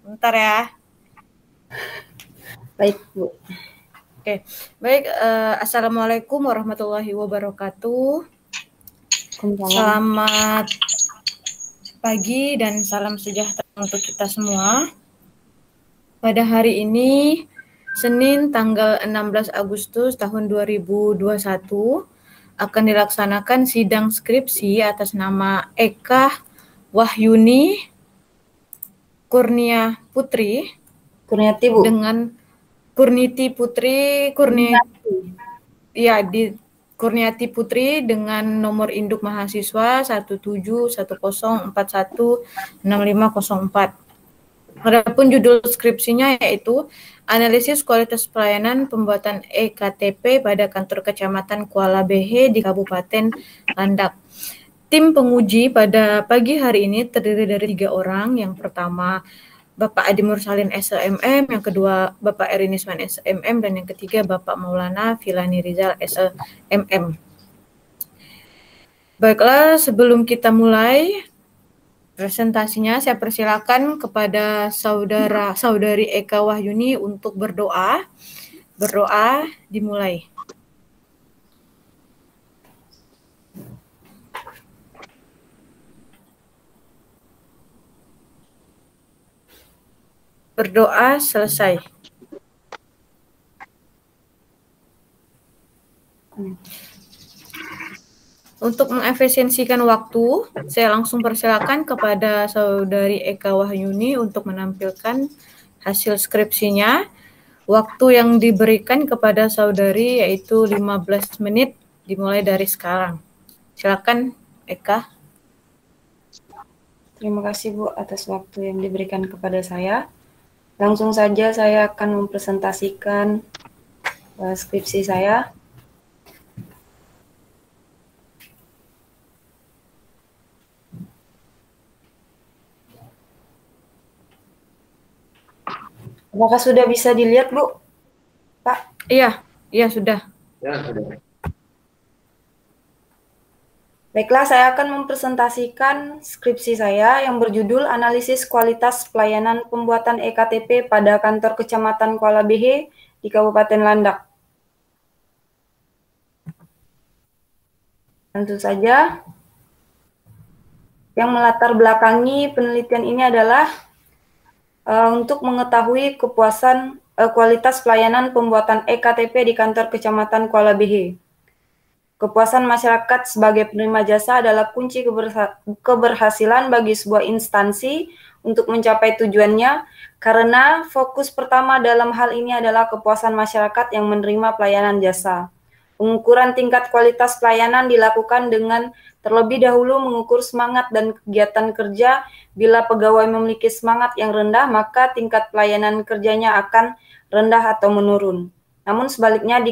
Bentar ya. Baik, Bu. Oke, baik. Assalamualaikum warahmatullahi wabarakatuh. Selamat pagi dan salam sejahtera untuk kita semua. Pada hari ini, Senin tanggal 16 Agustus tahun 2021, akan dilaksanakan sidang skripsi atas nama Eka Wahyuni Kurnia Putri. Kurniati, Bu. Dengan Kurniti Putri, Kurniati Putri dengan nomor induk mahasiswa 17104165504. Adapun judul skripsinya yaitu Analisis Kualitas Pelayanan Pembuatan EKTP pada Kantor Kecamatan Kuala Behe di Kabupaten Landak. Tim penguji pada pagi hari ini terdiri dari 3 orang. Yang pertama Bapak Adi Mursalin SEMM, yang kedua Bapak Erinisman SEMM, dan yang ketiga Bapak Maulana Filani Rizal SEMM. Baiklah, sebelum kita mulai presentasinya, saya persilakan kepada saudari Eka Wahyuni untuk berdoa. Berdoa dimulai. Berdoa selesai. Untuk mengefisiensikan waktu, saya langsung persilakan kepada saudari Eka Wahyuni untuk menampilkan hasil skripsinya. Waktu yang diberikan kepada saudari yaitu 15 menit dimulai dari sekarang. Silakan Eka. Terima kasih, Bu, atas waktu yang diberikan kepada saya. Langsung saja saya akan mempresentasikan skripsi saya. Apakah sudah bisa dilihat, Bu? Pak? Iya sudah. Ya, sudah. Baiklah, saya akan mempresentasikan skripsi saya yang berjudul Analisis Kualitas Pelayanan Pembuatan EKTP pada Kantor Kecamatan Kuala Behe di Kabupaten Landak. Tentu saja, yang melatar belakangi penelitian ini adalah untuk mengetahui kepuasan kualitas pelayanan pembuatan EKTP di Kantor Kecamatan Kuala Behe. Kepuasan masyarakat sebagai penerima jasa adalah kunci keberhasilan bagi sebuah instansi untuk mencapai tujuannya, karena fokus pertama dalam hal ini adalah kepuasan masyarakat yang menerima pelayanan jasa. Pengukuran tingkat kualitas pelayanan dilakukan dengan terlebih dahulu mengukur semangat dan kegiatan kerja. Bila pegawai memiliki semangat yang rendah, maka tingkat pelayanan kerjanya akan rendah atau menurun. Namun sebaliknya,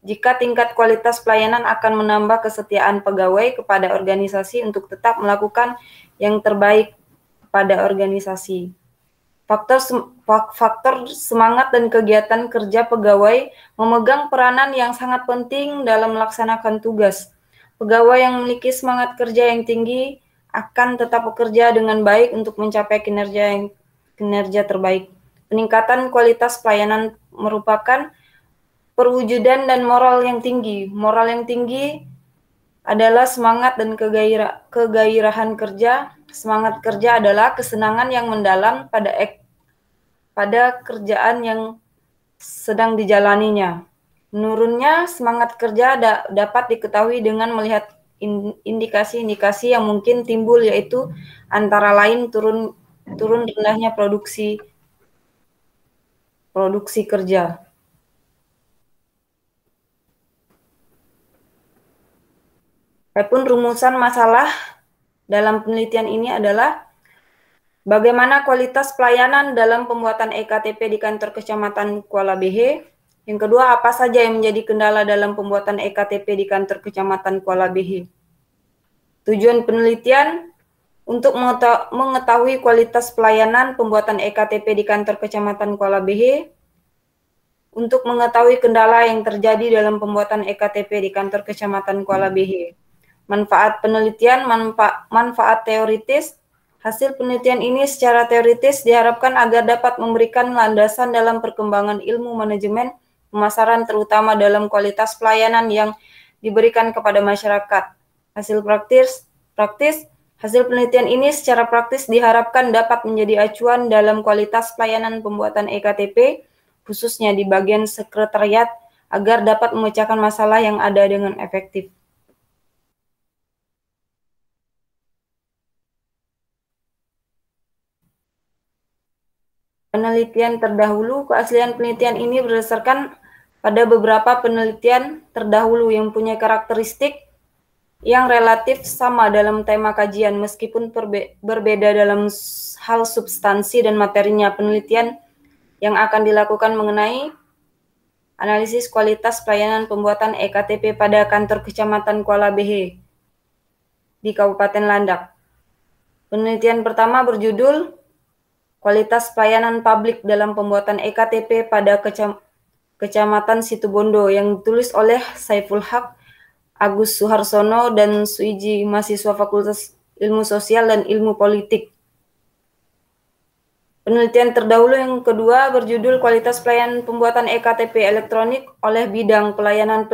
jika tingkat kualitas pelayanan akan menambah kesetiaan pegawai kepada organisasi untuk tetap melakukan yang terbaik pada organisasi. Faktor semangat dan kegiatan kerja pegawai memegang peranan yang sangat penting dalam melaksanakan tugas. Pegawai yang memiliki semangat kerja yang tinggi akan tetap bekerja dengan baik untuk mencapai kinerja terbaik. Peningkatan kualitas pelayanan merupakan perwujudan dan moral yang tinggi. Moral yang tinggi adalah semangat dan kegairahan kerja. Semangat kerja adalah kesenangan yang mendalam pada kerjaan yang sedang dijalaninya. Menurunnya semangat kerja dapat diketahui dengan melihat indikasi-indikasi yang mungkin timbul, yaitu antara lain turun rendahnya produksi kerja. Adapun rumusan masalah dalam penelitian ini adalah bagaimana kualitas pelayanan dalam pembuatan EKTP di Kantor Kecamatan Kuala Behe. Yang kedua, apa saja yang menjadi kendala dalam pembuatan EKTP di Kantor Kecamatan Kuala Behe. Tujuan penelitian untuk mengetahui kualitas pelayanan pembuatan EKTP di Kantor Kecamatan Kuala Behe, untuk mengetahui kendala yang terjadi dalam pembuatan EKTP di Kantor Kecamatan Kuala Behe. Manfaat penelitian, manfaat teoritis, Hasil penelitian ini secara teoritis diharapkan agar dapat memberikan landasan dalam perkembangan ilmu manajemen pemasaran, terutama dalam kualitas pelayanan yang diberikan kepada masyarakat. Hasil hasil penelitian ini secara praktis diharapkan dapat menjadi acuan dalam kualitas pelayanan pembuatan EKTP, khususnya di bagian sekretariat, agar dapat memecahkan masalah yang ada dengan efektif. Penelitian terdahulu, keaslian penelitian ini berdasarkan pada beberapa penelitian terdahulu yang punya karakteristik yang relatif sama dalam tema kajian, meskipun berbeda dalam hal substansi dan materinya. Penelitian yang akan dilakukan mengenai analisis kualitas pelayanan pembuatan EKTP pada kantor Kecamatan Kuala Behe di Kabupaten Landak. Penelitian pertama berjudul Kualitas Pelayanan Publik dalam Pembuatan EKTP pada Kecamatan Situbondo, yang ditulis oleh Saiful Haq, Agus Suharsono, dan Suiji, mahasiswa Fakultas Ilmu Sosial dan Ilmu Politik. Penelitian terdahulu yang kedua berjudul Kualitas Pelayanan Pembuatan EKTP Elektronik oleh Bidang Pelayanan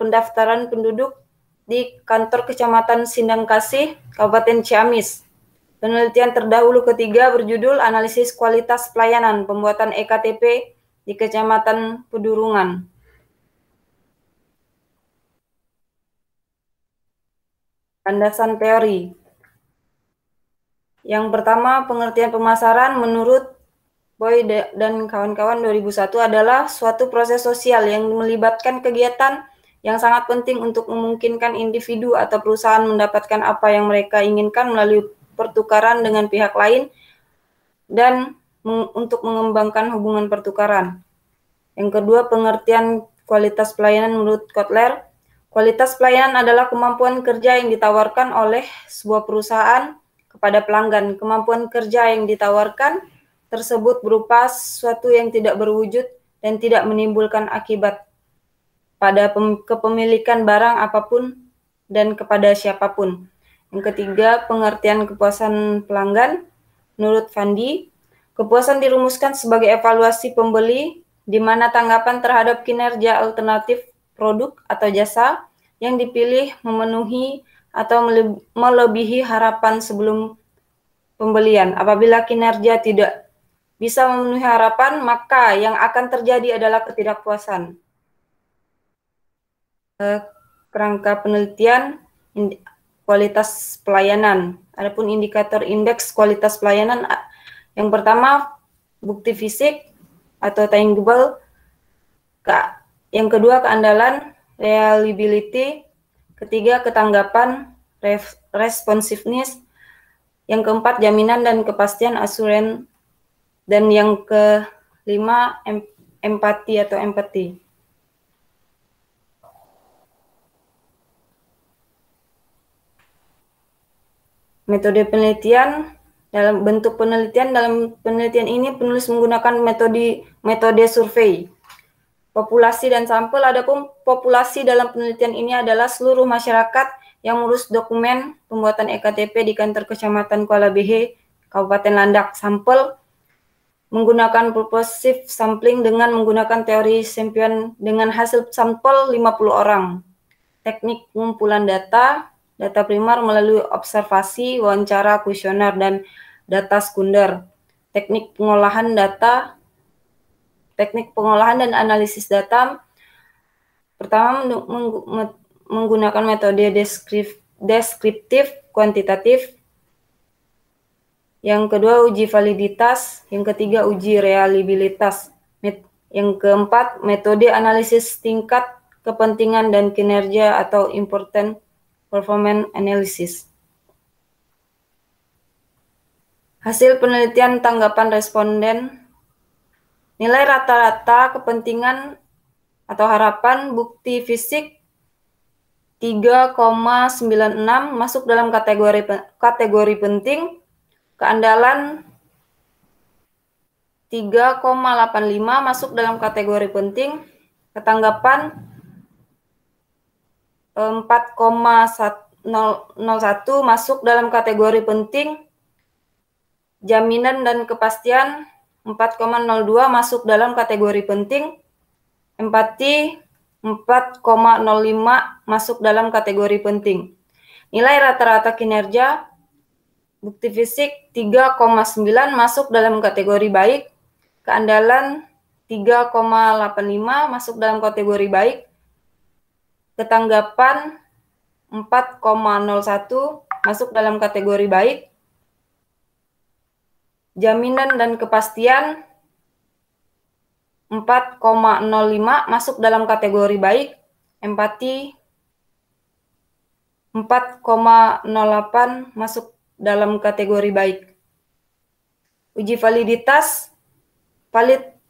Pendaftaran Penduduk di Kantor Kecamatan Sindang Kasih, Kabupaten Ciamis. Penelitian terdahulu ketiga berjudul Analisis Kualitas Pelayanan Pembuatan EKTP di Kecamatan Pedurungan. Landasan teori. Yang pertama, pengertian pemasaran menurut Boy dan kawan-kawan 2001 adalah suatu proses sosial yang melibatkan kegiatan yang sangat penting untuk memungkinkan individu atau perusahaan mendapatkan apa yang mereka inginkan melalui pertukaran dengan pihak lain dan untuk mengembangkan hubungan pertukaran. Yang kedua, pengertian kualitas pelayanan menurut Kotler. Kualitas pelayanan adalah kemampuan kerja yang ditawarkan oleh sebuah perusahaan kepada pelanggan. Kemampuan kerja yang ditawarkan tersebut berupa sesuatu yang tidak berwujud dan tidak menimbulkan akibat pada kepemilikan barang apapun dan kepada siapapun. Yang ketiga, pengertian kepuasan pelanggan. Menurut Fandi, kepuasan dirumuskan sebagai evaluasi pembeli di mana tanggapan terhadap kinerja alternatif produk atau jasa yang dipilih memenuhi atau melebihi harapan sebelum pembelian. Apabila kinerja tidak bisa memenuhi harapan, maka yang akan terjadi adalah ketidakpuasan. Kerangka penelitian kualitas pelayanan. Adapun indikator indeks kualitas pelayanan, yang pertama bukti fisik atau tangible, yang kedua keandalan reliability, ketiga ketanggapan responsiveness, yang keempat jaminan dan kepastian assurance, dan yang kelima empati atau empati. Metode penelitian. Dalam bentuk penelitian, dalam penelitian ini penulis menggunakan metode survei populasi dan sampel. Adapun populasi dalam penelitian ini adalah seluruh masyarakat yang mengurus dokumen pembuatan EKTP di kantor Kecamatan Kuala Behe, Kabupaten Landak. Sampel menggunakan purposive sampling dengan menggunakan teori Sempion dengan hasil sampel 50 orang. Teknik pengumpulan data primer melalui observasi, wawancara, kuesioner, dan data sekunder. Teknik pengolahan dan analisis data. Pertama, menggunakan metode deskriptif kuantitatif. Yang kedua, uji validitas. Yang ketiga, uji reliabilitas. Yang keempat, metode analisis tingkat kepentingan dan kinerja atau important performance analysis. Hasil penelitian tanggapan responden. Nilai rata-rata kepentingan atau harapan bukti fisik 3,96 masuk dalam kategori penting. Keandalan 3,85 masuk dalam kategori penting. Ketanggapan 4,01 masuk dalam kategori penting. Jaminan dan kepastian 4,02 masuk dalam kategori penting. Empati 4,05 masuk dalam kategori penting. Nilai rata-rata kinerja bukti fisik 3,9 masuk dalam kategori baik. Keandalan 3,85 masuk dalam kategori baik. Ketanggapan 4,01 masuk dalam kategori baik. Jaminan dan kepastian 4,05 masuk dalam kategori baik. Empati 4,08 masuk dalam kategori baik. Uji validitas,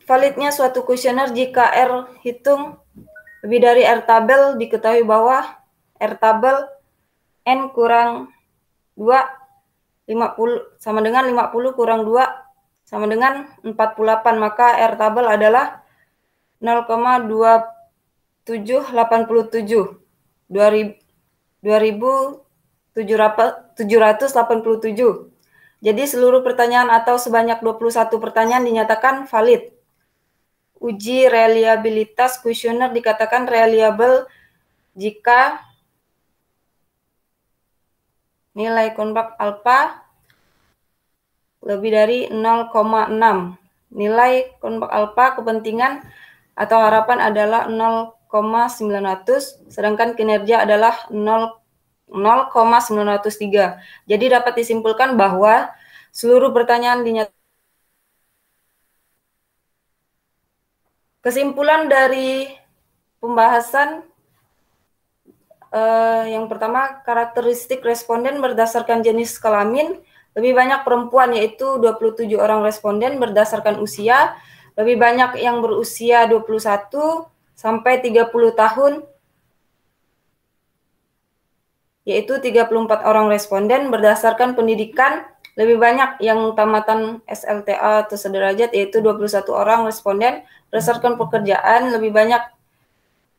validnya suatu kuesioner jika R hitung lebih dari R tabel, diketahui bahwa R tabel N kurang 2 50 sama dengan 50 kurang 2 sama dengan 48, maka R tabel adalah 0,2787 2787. Jadi seluruh pertanyaan atau sebanyak 21 pertanyaan dinyatakan valid. Uji reliabilitas kuesioner dikatakan reliable jika nilai konbak alfa lebih dari 0,6. Nilai konbak alfa kepentingan atau harapan adalah 0,900, sedangkan kinerja adalah 0,903. Jadi dapat disimpulkan bahwa seluruh pertanyaan dinyatakan. Kesimpulan dari pembahasan yang pertama, karakteristik responden berdasarkan jenis kelamin. Lebih banyak perempuan, yaitu 27 orang responden berdasarkan usia. Lebih banyak yang berusia 21 sampai 30 tahun, yaitu 34 orang responden berdasarkan pendidikan. Lebih banyak yang tamatan SLTA atau sederajat, yaitu 21 orang responden berdasarkan pekerjaan. Lebih banyak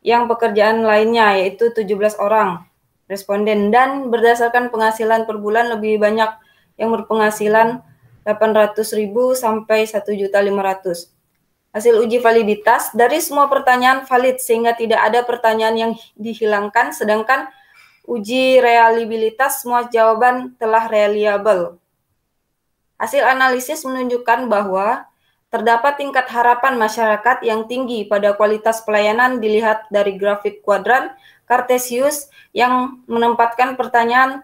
yang pekerjaan lainnya, yaitu 17 orang responden. Dan berdasarkan penghasilan per bulan, lebih banyak yang berpenghasilan 800.000 sampai 1.500.000. Hasil uji validitas, dari semua pertanyaan valid sehingga tidak ada pertanyaan yang dihilangkan, sedangkan uji reliabilitas semua jawaban telah reliable. Hasil analisis menunjukkan bahwa terdapat tingkat harapan masyarakat yang tinggi pada kualitas pelayanan dilihat dari grafik kuadran Kartesius yang menempatkan pertanyaan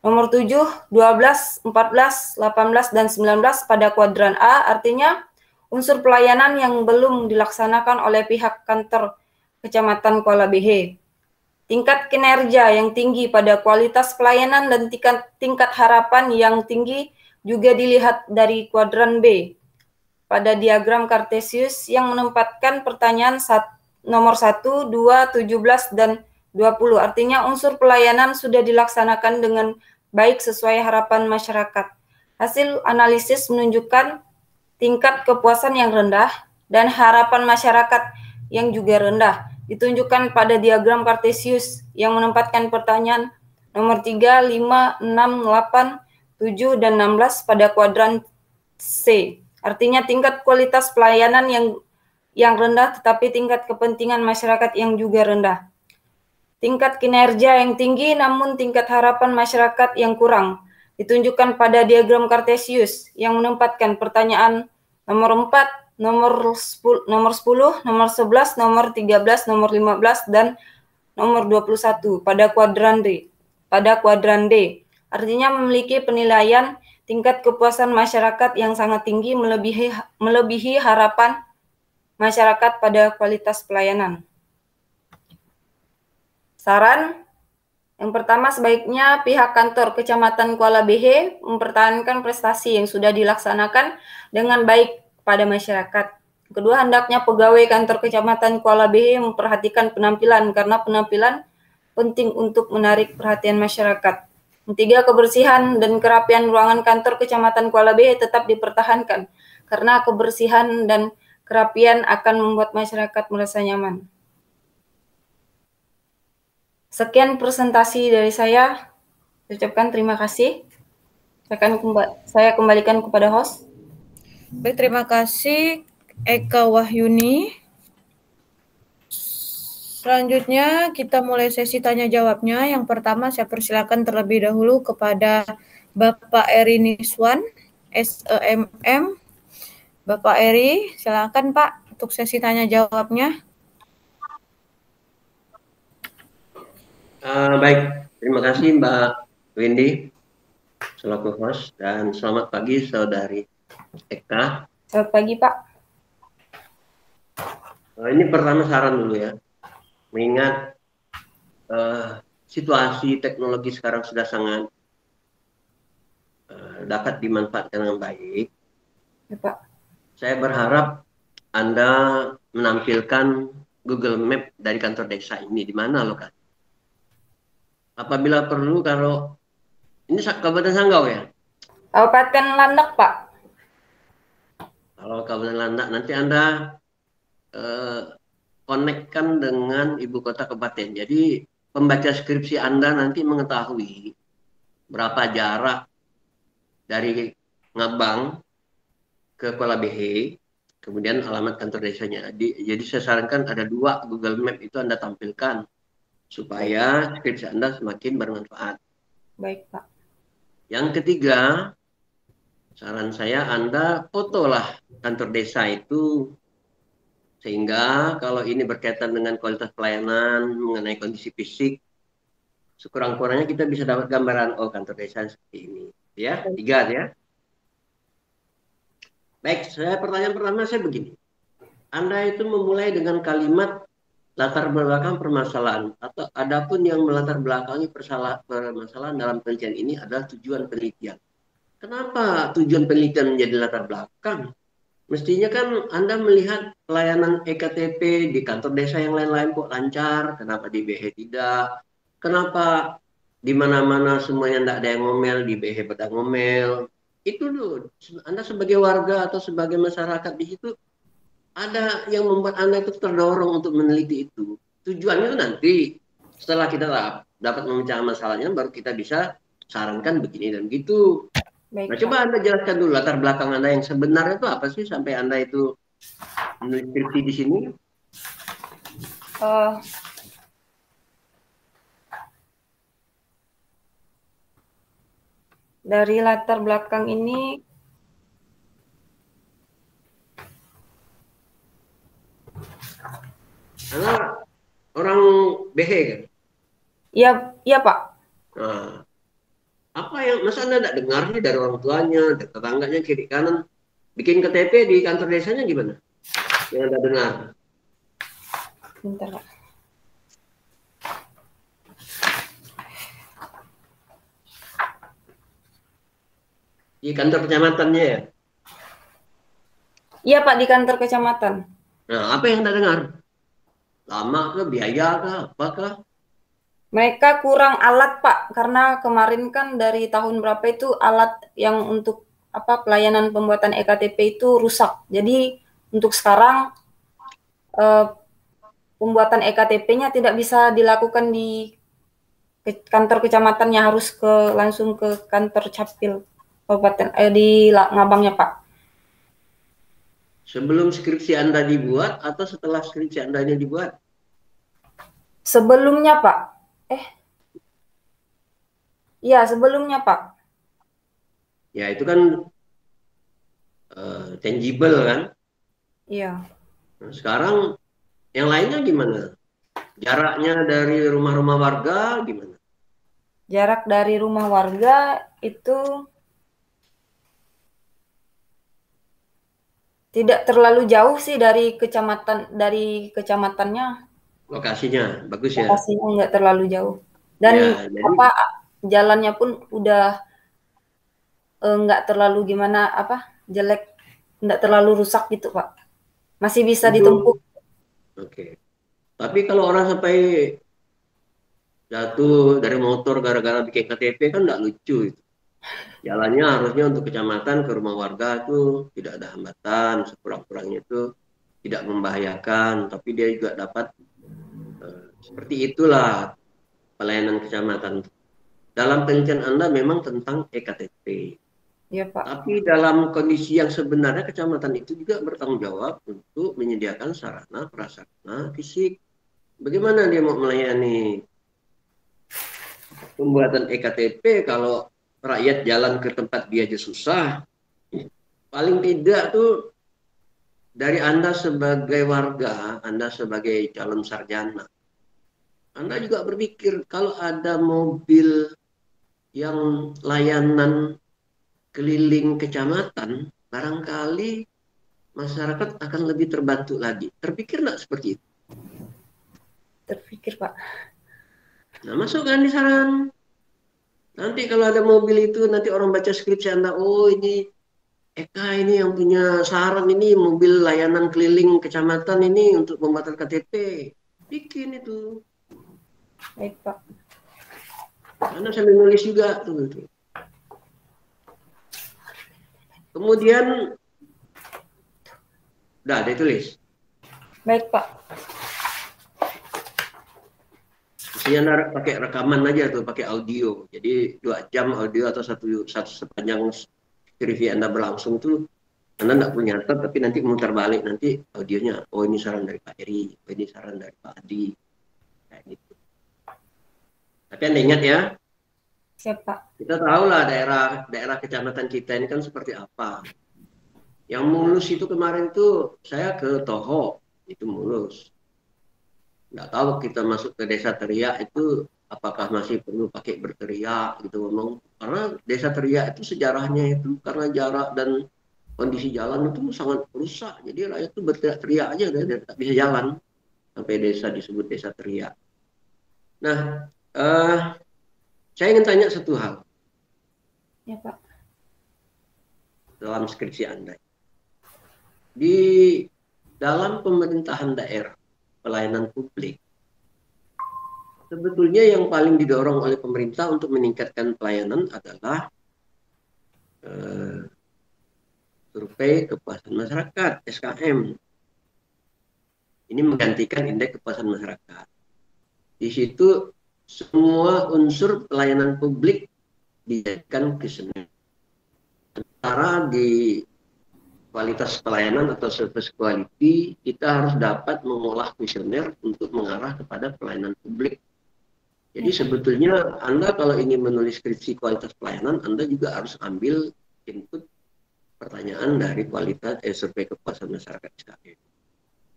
nomor 7, 12, 14, 18, dan 19 pada kuadran A, artinya unsur pelayanan yang belum dilaksanakan oleh pihak kantor Kecamatan Kuala BH. Tingkat kinerja yang tinggi pada kualitas pelayanan dan tingkat harapan yang tinggi juga dilihat dari kuadran B. Pada diagram Kartesius yang menempatkan pertanyaan nomor 1, 2, 17, dan 20. Artinya unsur pelayanan sudah dilaksanakan dengan baik sesuai harapan masyarakat. Hasil analisis menunjukkan tingkat kepuasan yang rendah dan harapan masyarakat yang juga rendah. Ditunjukkan pada diagram Kartesius yang menempatkan pertanyaan nomor 3, 5, 6, 8, 7, dan 16 pada kuadran C. Artinya tingkat kualitas pelayanan yang rendah tetapi tingkat kepentingan masyarakat yang juga rendah. Tingkat kinerja yang tinggi namun tingkat harapan masyarakat yang kurang. Ditunjukkan pada diagram Kartesius yang menempatkan pertanyaan nomor 4, nomor 10, nomor 11, nomor 13, nomor 15, dan nomor 21 pada kuadran D. Artinya memiliki penilaian tingkat kepuasan masyarakat yang sangat tinggi melebihi harapan masyarakat pada kualitas pelayanan. Saran, yang pertama sebaiknya pihak kantor Kecamatan Kuala BH mempertahankan prestasi yang sudah dilaksanakan dengan baik pada masyarakat. Kedua, hendaknya pegawai kantor Kecamatan Kuala BH memperhatikan penampilan karena penampilan penting untuk menarik perhatian masyarakat. Ketiga, kebersihan dan kerapian ruangan kantor Kecamatan Kuala BH tetap dipertahankan karena kebersihan dan kerapian akan membuat masyarakat merasa nyaman. Sekian presentasi dari saya. Ucapkan terima kasih. Saya kembalikan kepada host. Baik, terima kasih Eka Wahyuni. Selanjutnya kita mulai sesi tanya jawabnya. Yang pertama saya persilakan terlebih dahulu kepada Bapak Eri Niswan, SEMM. Bapak Eri, silakan Pak untuk sesi tanya jawabnya. Baik, terima kasih Mbak Windy selaku host, dan selamat pagi Saudari Eka. Selamat pagi Pak. Ini pertama saran dulu ya, mengingat situasi teknologi sekarang sudah sangat dapat dimanfaatkan dengan baik. Ya, Pak. Saya berharap Anda menampilkan Google Map dari kantor desa ini, di mana lokasi. Apabila perlu, kalau ini Kabupaten Sanggau ya? Kabupaten Landak, Pak. Kalau Kabupaten Landak, nanti Anda konekkan dengan ibu kota kabupaten. Jadi pembaca skripsi Anda nanti mengetahui berapa jarak dari Ngabang ke Kuala Behe, kemudian alamat kantor desanya. Jadi saya sarankan ada 2 Google Map itu Anda tampilkan supaya skripsi Anda semakin bermanfaat. Baik, Pak. Yang ketiga, saran saya Anda fotolah kantor desa itu, sehingga kalau ini berkaitan dengan kualitas pelayanan, mengenai kondisi fisik, sekurang-kurangnya kita bisa dapat gambaran, oh kantor desa seperti ini. Ya, 3 ya. Baik, pertanyaan pertama saya begini. Anda itu memulai dengan kalimat latar belakang permasalahan, atau adapun yang melatar belakangi permasalahan dalam penelitian ini adalah tujuan penelitian. Kenapa tujuan penelitian menjadi latar belakang? Mestinya kan Anda melihat pelayanan EKTP di kantor desa yang lain-lain kok lancar, kenapa di BH tidak? Kenapa di mana-mana semuanya tidak ada yang ngomel, di BH pada ngomel? Itu dulu, Anda sebagai warga atau sebagai masyarakat di situ, ada yang membuat Anda itu terdorong untuk meneliti itu. Tujuannya itu nanti setelah kita dapat memecahkan masalahnya, baru kita bisa sarankan begini dan gitu. Baik, Nah, coba Anda jelaskan dulu latar belakang Anda yang sebenarnya itu apa sih sampai Anda itu menulis skripsi di sini? Dari latar belakang ini, Anda orang BH kan? iya, iya Pak. Nah, apa yang masa Anda tidak dengar nih dari orang tuanya, dari tetangganya, kiri kanan, bikin KTP di kantor desanya gimana? Yang Anda dengar? Bentar, Pak. Di kantor kecamatannya ya? Iya Pak, di kantor kecamatan. Nah, apa yang Anda dengar? Lama ke, biaya kah, apakah? Mereka kurang alat Pak, karena kemarin kan dari tahun berapa itu alat yang untuk pelayanan pembuatan EKTP itu rusak. Jadi untuk sekarang pembuatan EKTP-nya tidak bisa dilakukan di kantor kecamatannya, harus langsung ke kantor Capil Kabupaten di Ngabangnya Pak. Sebelum skripsi Anda dibuat atau setelah skripsi Anda ini dibuat? Sebelumnya Pak. Iya, sebelumnya Pak. Ya itu kan tangible kan? Iya. Nah, sekarang yang lainnya gimana? Jaraknya dari rumah-rumah warga gimana? Jarak dari rumah warga itu tidak terlalu jauh sih dari kecamatannya. Lokasinya bagus ya? Lokasinya nggak terlalu jauh. Dan ya, jadi, jalannya pun udah nggak terlalu jelek, nggak terlalu rusak gitu Pak. Masih bisa ditempuh. Oke. Tapi kalau orang sampai jatuh dari motor gara-gara bikin KTP kan nggak lucu itu. Jalannya harusnya untuk kecamatan ke rumah warga itu tidak ada hambatan, sekurang-kurangnya itu tidak membahayakan, tapi dia juga dapat seperti itulah pelayanan kecamatan. dalam penelitian Anda memang tentang EKTP. Ya, Pak. Tapi dalam kondisi yang sebenarnya kecamatan itu juga bertanggung jawab untuk menyediakan sarana prasarana fisik. Bagaimana dia mau melayani pembuatan EKTP kalau rakyat jalan ke tempat dia aja susah? Paling tidak tuh dari Anda sebagai warga, Anda sebagai calon sarjana, Anda juga berpikir kalau ada mobil yang layanan keliling kecamatan, barangkali masyarakat akan lebih terbantu lagi. Terpikir nggak seperti itu? Terpikir, Pak. Nah, masukkan di saran. Nanti kalau ada mobil itu, nanti orang baca skripsi Anda, oh ini Eka ini yang punya saran ini, mobil layanan keliling kecamatan ini untuk pembuatan KTP. Bikin itu. Baik, Pak. Anda sambil nulis juga tuh. Kemudian udah ada tulis. Baik, Pak. Mestinya Anda pakai rekaman aja tuh, pakai audio. Jadi 2 jam audio atau satu sepanjang review Anda berlangsung tuh, Anda nggak perlu nyatet, tapi nanti muter balik nanti audionya. Oh ini saran dari Pak Eri, oh ini saran dari Pak Adi, kayak gitu. Tapi Anda ingat ya, Siap, Pak. kita tahu lah daerah kecamatan kita ini kan seperti apa. Yang mulus itu kemarin tuh saya ke Toho, itu mulus. Nggak tahu kita masuk ke desa teriak itu apakah masih perlu pakai berteriak gitu ngomong. Karena desa teriak itu sejarahnya itu karena jarak dan kondisi jalan itu sangat rusak. Jadi rakyat itu berteriak-teriak aja udah tak bisa jalan. Sampai desa disebut desa teriak. Nah, saya ingin tanya satu hal. Ya, Pak. Dalam skripsi Anda. Di dalam pemerintahan daerah, pelayanan publik, sebetulnya yang paling didorong oleh pemerintah untuk meningkatkan pelayanan adalah survei kepuasan masyarakat, SKM. Ini menggantikan indeks kepuasan masyarakat. Di situ semua unsur pelayanan publik dijadikan kuesioner. Sementara di kualitas pelayanan atau service quality, kita harus dapat mengolah kuesioner untuk mengarah kepada pelayanan publik. Jadi sebetulnya Anda kalau ingin menulis skripsi kualitas pelayanan, Anda juga harus ambil input pertanyaan dari kualitas survei kepuasan masyarakat SKM.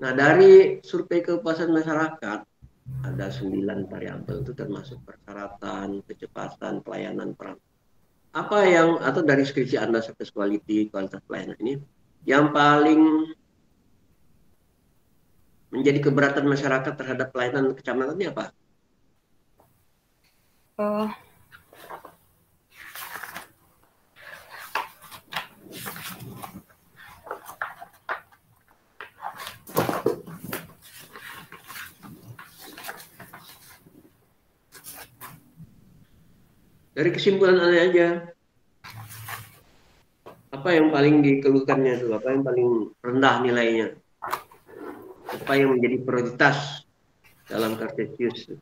Nah, dari survei kepuasan masyarakat ada 9 variabel itu termasuk persyaratan, kecepatan, pelayanan, peran. Apa yang atau dari skripsi Anda service quality, kualitas pelayanan ini yang paling menjadi keberatan masyarakat terhadap pelayanan kecamatan ini apa? Dari kesimpulan Anda aja. Apa yang paling dikeluhkannya itu? Apa yang paling rendah nilainya? Apa yang menjadi prioritas dalam Kartesius?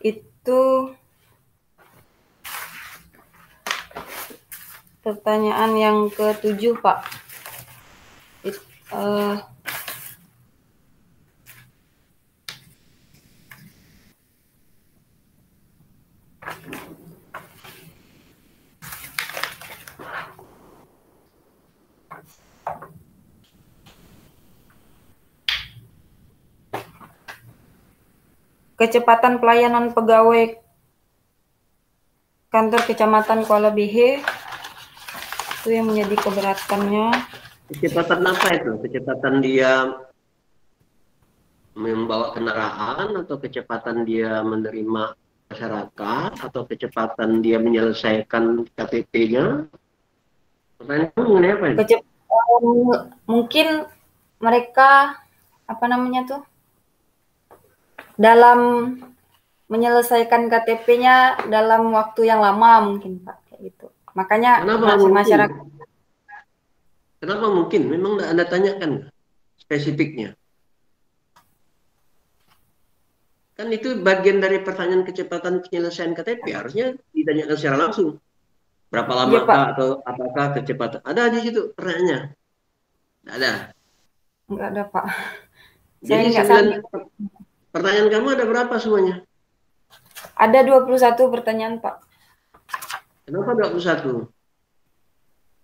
Itu pertanyaan yang ke-7, Pak. Kecepatan pelayanan pegawai kantor kecamatan Kuala Behe itu yang menjadi keberatannya. Kecepatan apa itu? Kecepatan dia membawa kendaraan atau kecepatan dia menerima masyarakat atau kecepatan dia menyelesaikan KTP-nya? Pertanyaan mengenai apa ini? Mungkin mereka apa namanya tuh dalam menyelesaikan KTP-nya dalam waktu yang lama mungkin Pak kayak gitu. Makanya masih masyarakat. Kenapa mungkin? Memang tidak Anda tanyakan spesifiknya. Kan itu bagian dari pertanyaan kecepatan penyelesaian KTP. Harusnya ditanyakan secara langsung. Berapa lama Iya, Pak. kah atau apakah kecepatan? Ada di situ pertanyaannya. Tidak ada. Enggak ada, Pak. Saya Jadi enggak 9 sampai. pertanyaan kamu ada berapa semuanya? Ada 21 pertanyaan, Pak. Kenapa 21?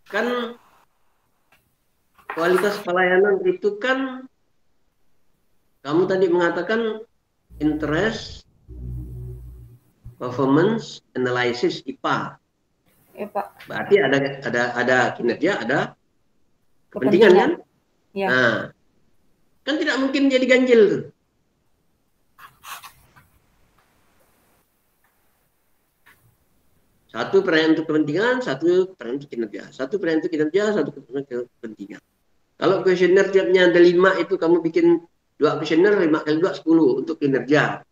Kan kualitas pelayanan itu kan kamu tadi mengatakan interest, performance, analysis, IPA. Ya, Pak. Berarti ada kinerja, ada kepentingan kan? Ya. Nah, kan tidak mungkin jadi ganjil tuh. Satu pertanyaan untuk kepentingan, satu pertanyaan untuk kinerja. Satu pertanyaan untuk kinerja, satu pertanyaan kepentingan. Kalau kuesioner tiapnya ada 5 itu kamu bikin 2 kuesioner 5 kali 2 10 untuk kinerja.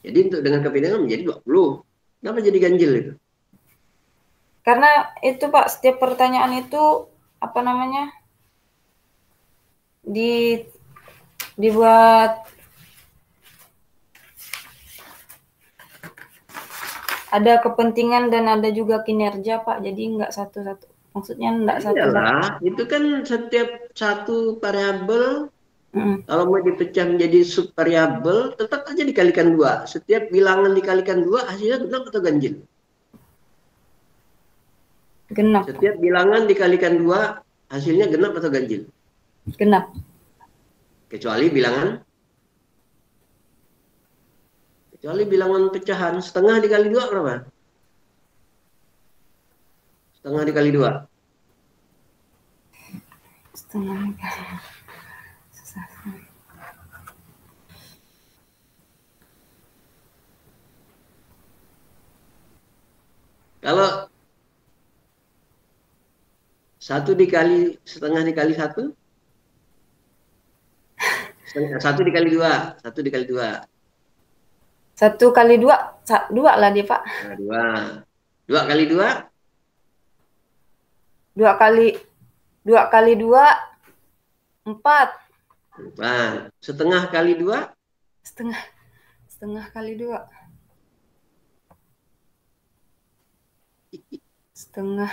Jadi untuk dengan kepentingan menjadi 20. Kenapa jadi ganjil itu? Karena itu, Pak, setiap pertanyaan itu apa namanya? Dibuat ada kepentingan dan ada juga kinerja, Pak. Jadi enggak satu-satu. Maksudnya enggak satu-satu. Iyalah, itu kan setiap satu variabel kalau mau dipecah menjadi subvariabel tetap aja dikalikan 2. Setiap bilangan dikalikan 2 hasilnya genap atau ganjil? Genap. Setiap bilangan dikalikan 2 hasilnya genap atau ganjil? Genap. Kecuali bilangan pecahan, setengah dikali 2 berapa? Setengah dikali 2. Setengah. Kalau 1 dikali setengah dikali 1, 1 dikali 2, 1 dikali 2. 1 kali 2, 2 lah dia, Pak. Nah, 2 kali 2? 2 kali 2, 4. Nah, setengah kali 2? Setengah kali 2. Setengah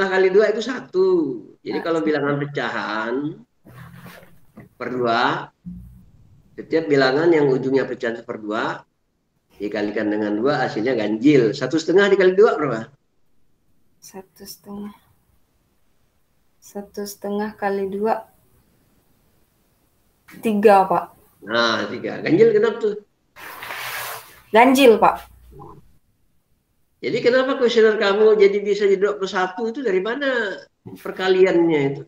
kali 2 itu 1. Jadi kalau bilangan pecahan per 2, setiap bilangan yang ujungnya pecahan per 2 dikalikan dengan 2 hasilnya ganjil. 1,5 dikali 2 berapa? 1,5. 1,5 kali 2. 3, Pak. Nah, 3. Ganjil kenapa tuh? Ganjil, Pak. Jadi kenapa kuesioner kamu jadi bisa jadi 21 itu dari mana perkaliannya itu?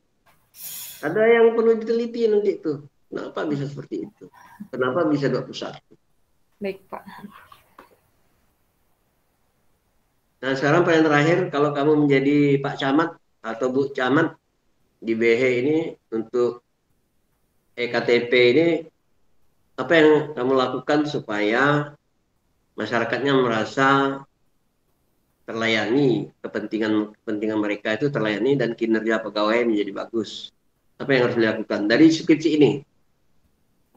Ada yang perlu diteliti nanti itu. Kenapa bisa seperti itu? Kenapa bisa 21? Baik, Pak. Nah, sekarang pertanyaan terakhir, kalau kamu menjadi Pak Camat atau Bu Camat di BH ini untuk EKTP ini, apa yang kamu lakukan supaya masyarakatnya merasa terlayani, kepentingan mereka itu terlayani dan kinerja pegawai menjadi bagus? Apa yang harus dilakukan dari skripsi ini?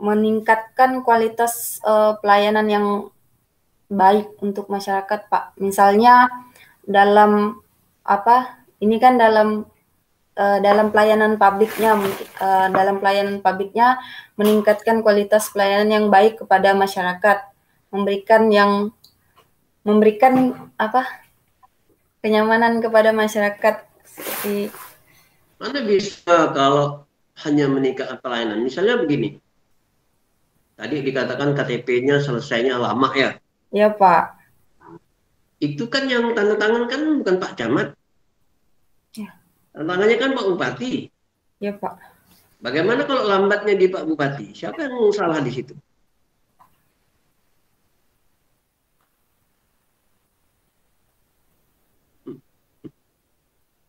Meningkatkan kualitas pelayanan yang baik untuk masyarakat, Pak. Misalnya dalam ini kan dalam pelayanan publiknya, meningkatkan kualitas pelayanan yang baik kepada masyarakat, memberikan kenyamanan kepada masyarakat. Seperti Anda bisa kalau hanya meningkatkan pelayanan, misalnya begini, tadi dikatakan KTP-nya selesainya lama ya? Ya, Pak. Itu kan yang tanda tangan kan bukan Pak Camat. Ya. Tanda tangannya kan Pak Bupati. Ya, Pak. Bagaimana kalau lambatnya di Pak Bupati? Siapa yang salah di situ?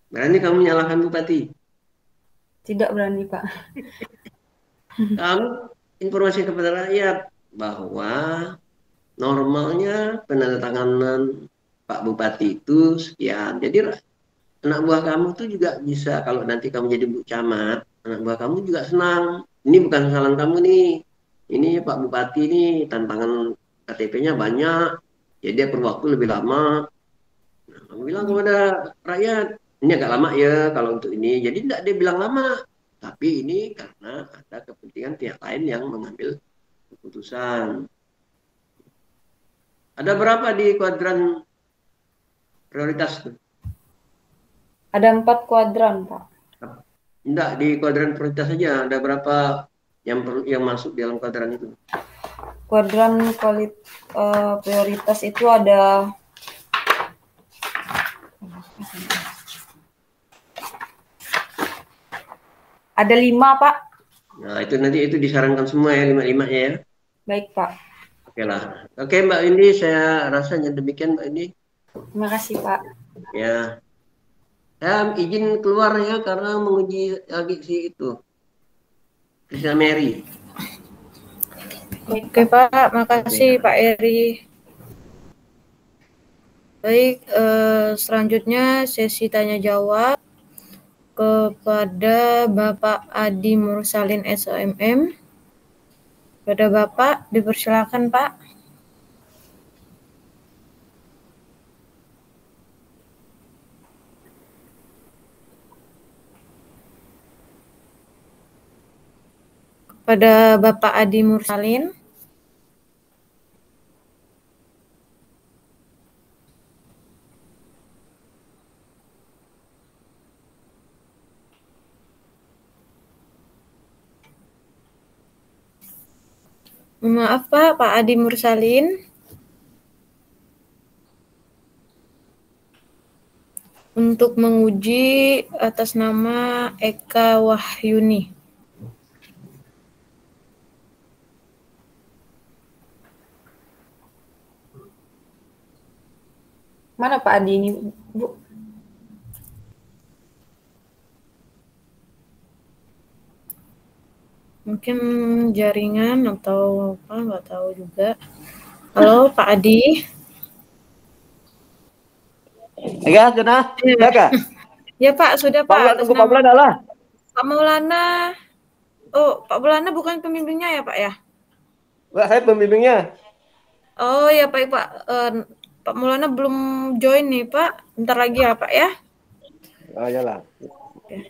Berani kamu menyalahkan Bupati? Tidak berani, Pak. Kamu informasi kepada rakyat bahwa normalnya penandatanganan Pak Bupati itu sekian. Jadi anak buah kamu tuh juga bisa, kalau nanti kamu jadi Bu Camat, anak buah kamu juga senang. Ini bukan kesalahan kamu nih. Ini Pak Bupati nih tantangan KTP-nya banyak, jadi dia perlu waktu lebih lama. Nah, kamu bilang kepada rakyat, ini agak lama ya kalau untuk ini. Jadi tidak dia bilang lama, tapi ini karena ada kepentingan pihak lain yang mengambil keputusan. Ada berapa di kuadran prioritas tuh? Ada 4 kuadran, Pak. Enggak, di kuadran prioritas saja ada berapa yang masuk di dalam kuadran itu? Kuadran prioritas itu ada ada 5, Pak. Nah, itu nanti itu disarankan semua ya, lima-limanya ya. Baik, Pak. Oke lah. Oke, Mbak Windy, saya rasanya demikian, Mbak Windy. Terima kasih, Pak. Ya, saya izin keluar ya karena menguji lagi si itu. Krisna Mary. Oke Pak, Oke. makasih Pak Eri. Baik, selanjutnya sesi tanya jawab kepada Bapak Adi Mursalin SOMM. Kepada Bapak, dipersilakan Pak. Kepada Bapak Adi Mursalin. Maaf Pak Adi Mursalin. Untuk menguji atas nama Eka Wahyuni. Mana Pak Adi ini, Bu? Mungkin jaringan atau apa, nggak tahu juga. Halo Pak Adi. Ya, sudah. Sudah kah? Ya Pak, sudah Pak. Atas Pak nama Maulana lah. Pak Maulana. Oh, Pak Maulana bukan pembimbingnya ya Pak ya? Pak, saya pembimbingnya. Oh ya Pak, Pak Maulana belum join nih Pak. Bentar lagi ya Pak ya. Oh, iyalah. Oke.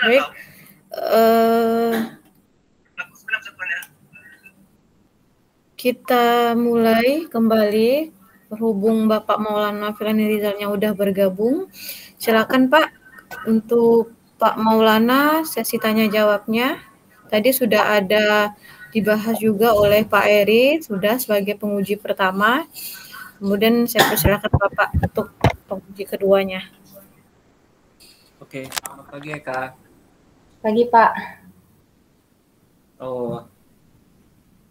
Baik, kita mulai kembali. Berhubung Bapak Maulana Filani Rizalnya udah bergabung, silakan Pak untuk Pak Maulana sesi tanya jawabnya. Tadi sudah ada dibahas juga oleh Pak Eri, sudah sebagai penguji pertama. Kemudian saya persilakan Bapak untuk penguji keduanya. Oke, selamat pagi Eka. Pagi, Pak. Oh,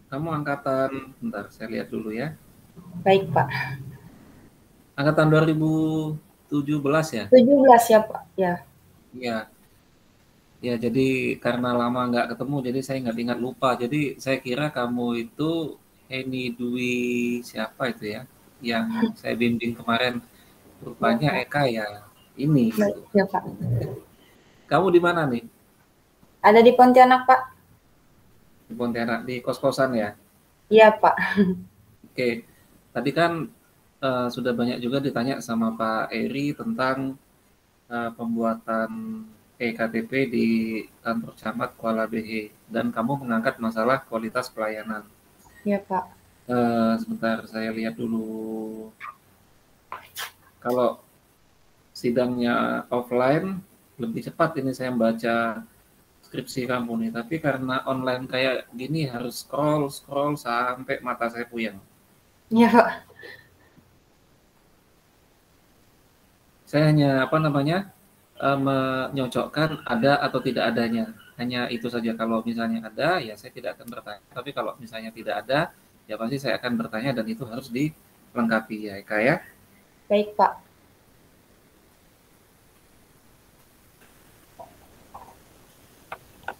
kamu angkatan, bentar saya lihat dulu ya. Baik, Pak. Angkatan 2017 ya? 17 ya, Pak. Ya. Iya. Ya, jadi karena lama nggak ketemu, jadi saya nggak ingat lupa. Jadi saya kira kamu itu Heni Dwi siapa itu ya? Yang saya bimbing kemarin. Rupanya Eka ya ini. Baik, Gitu. ya, Pak. Kamu di mana nih? Ada di Pontianak, Pak. Di Pontianak, di kos-kosan ya? Iya, Pak. Oke, tadi kan sudah banyak juga ditanya sama Pak Eri tentang pembuatan EKTP di kantor camat Kuala BH dan kamu mengangkat masalah kualitas pelayanan. Iya, Pak. Sebentar saya lihat dulu. Kalau sidangnya offline lebih cepat ini saya membaca skripsi kamu nih, tapi karena online kayak gini harus scroll sampai mata saya puyeng. Iya, Pak. Saya hanya menyocokkan ada atau tidak adanya. Hanya itu saja. Kalau misalnya ada, ya saya tidak akan bertanya. Tapi kalau misalnya tidak ada, ya pasti saya akan bertanya dan itu harus dilengkapi ya, Eka ya. Baik, Pak.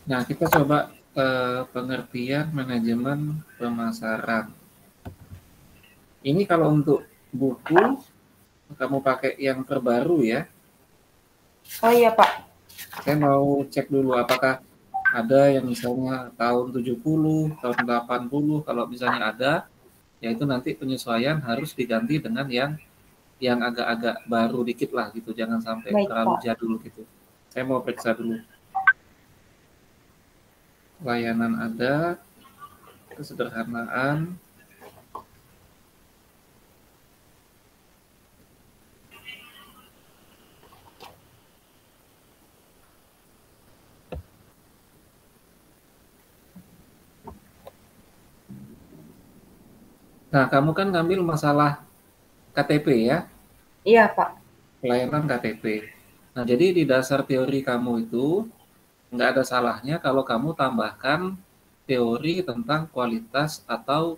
Nah, kita coba pengertian manajemen pemasaran. Ini kalau untuk buku, kamu pakai yang terbaru ya. Oh iya, Pak. Saya mau cek dulu apakah ada yang misalnya tahun 70, tahun 80, kalau misalnya ada, ya itu nanti penyesuaian harus diganti dengan yang agak-agak baru dikit lah gitu, jangan sampai Baik, terlalu Pak. jadul gitu. Saya mau periksa dulu. Layanan ada, kesederhanaan, nah, kamu kan ngambil masalah KTP ya, Iya, Pak. pelayanan KTP. Nah, jadi di dasar teori kamu itu nggak ada salahnya kalau kamu tambahkan teori tentang kualitas atau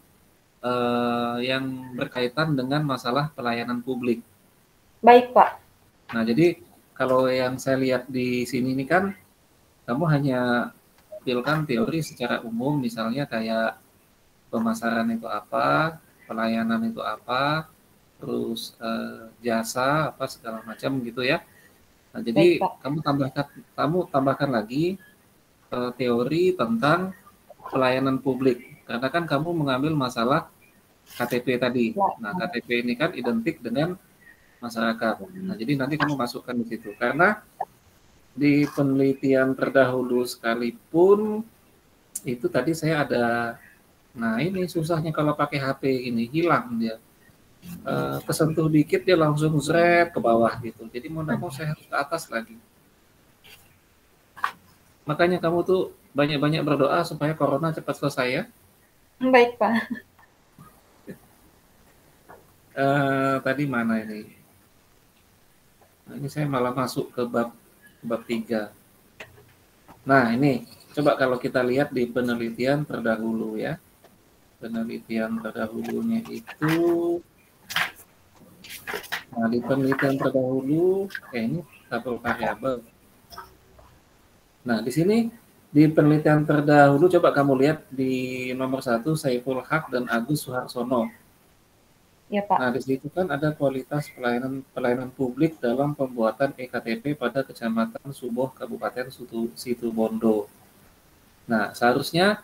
yang berkaitan dengan masalah pelayanan publik. Baik, Pak. Nah, jadi kalau yang saya lihat di sini ini kan kamu hanya tampilkan teori secara umum, misalnya kayak pemasaran itu apa, pelayanan itu apa, terus jasa apa segala macam gitu ya. Nah, jadi Baik, Pak. kamu tambahkan lagi teori tentang pelayanan publik, karena kan kamu mengambil masalah KTP tadi. Nah, KTP ini kan identik dengan masyarakat. Nah, jadi nanti kamu masukkan di situ, karena di penelitian terdahulu sekalipun itu tadi saya ada. Nah, ini susahnya kalau pakai HP ini, hilang dia. Kesentuh dikit dia langsung zret ke bawah gitu. Jadi mau nggak mau saya harus ke atas lagi. Makanya kamu tuh banyak-banyak berdoa supaya corona cepat selesai ya. Baik, Pak. Tadi mana ini? Nah, ini saya malah masuk ke bab 3. Nah, ini coba kalau kita lihat di penelitian terdahulu ya. Penelitian terdahulunya itu, nah di penelitian terdahulu, ini tabel variabel. Nah di sini di penelitian terdahulu coba kamu lihat di nomor 1 Saiful Haq dan Agus Suharsono. Ya, Pak. Nah di situ kan ada kualitas pelayanan publik dalam pembuatan EKTP pada Kecamatan Suboh Kabupaten Situbondo. Nah seharusnya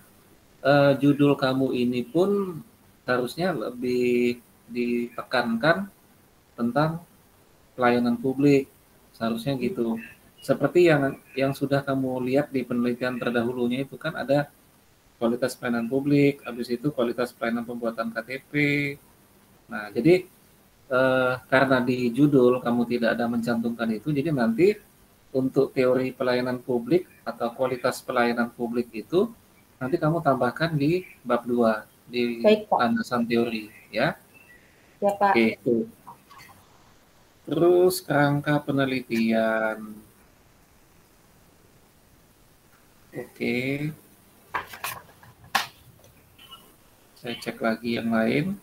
judul kamu ini pun harusnya lebih ditekankan tentang pelayanan publik, seharusnya gitu. seperti yang sudah kamu lihat di penelitian terdahulunya itu kan ada kualitas pelayanan publik, habis itu kualitas pelayanan pembuatan KTP. Nah, jadi karena di judul kamu tidak ada mencantumkan itu, jadi nanti untuk teori pelayanan publik atau kualitas pelayanan publik itu nanti kamu tambahkan di bab 2 di landasan teori, ya. Ya, Pak. Oke, itu. Terus kerangka penelitian. Oke. Saya cek lagi yang lain.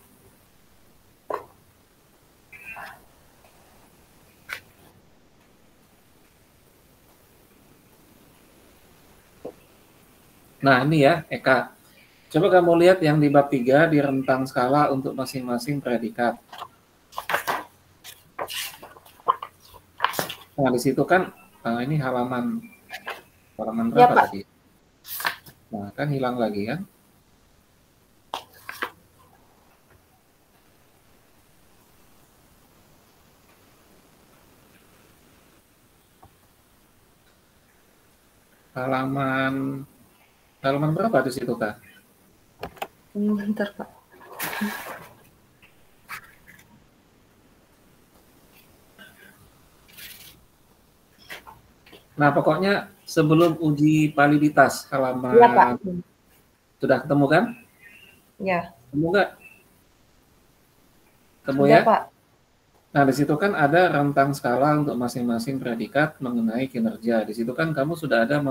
Nah, ini ya, Eka. Coba kamu lihat yang di bab 3 di rentang skala untuk masing-masing predikat. Nah, di situ kan ini halaman berapa Ya, Pak. tadi? Nah, kan hilang lagi kan? Halaman berapa di situ, Kak? Bentar, Pak. Nah, pokoknya sebelum uji validitas halaman. Iya, Pak. Sudah ketemu kan? Ya. Ketemu nggak? Ketemu Sudah, ya? Pak. Nah, di situ kan ada rentang skala untuk masing-masing predikat mengenai kinerja. Di situ kan kamu sudah ada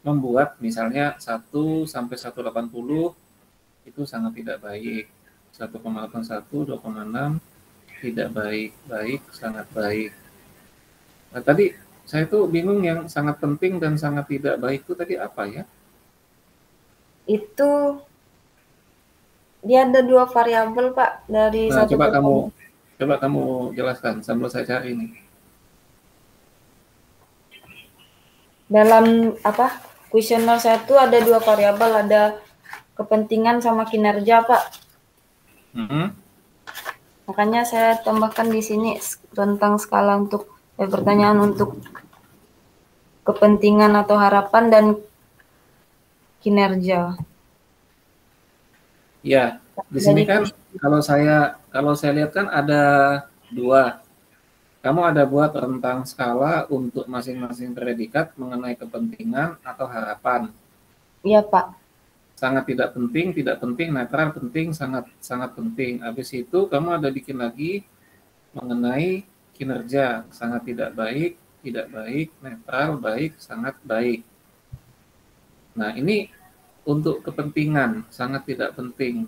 membuat misalnya 1 sampai 180 itu sangat tidak baik. 1,81, 2,6 tidak baik, baik, sangat baik. Nah, tadi saya tuh bingung yang sangat penting dan sangat tidak baik itu tadi apa ya? Itu dia ada 2 variabel, Pak, dari Nah, satu coba kamu jelaskan sambil saya cari ini. Dalam kuesioner 1 ada 2 variabel, ada kepentingan sama kinerja, Pak. Makanya saya tambahkan di sini rentang skala untuk pertanyaan untuk kepentingan atau harapan dan kinerja. Ya, di sini kan kalau saya lihat kan ada 2. Kamu ada buat rentang skala untuk masing-masing predikat mengenai kepentingan atau harapan. Iya, Pak. Sangat tidak penting, netral, penting, sangat penting. Habis itu kamu ada bikin lagi mengenai kinerja, sangat tidak baik, netral, baik, sangat baik. Nah, ini untuk kepentingan, sangat tidak penting,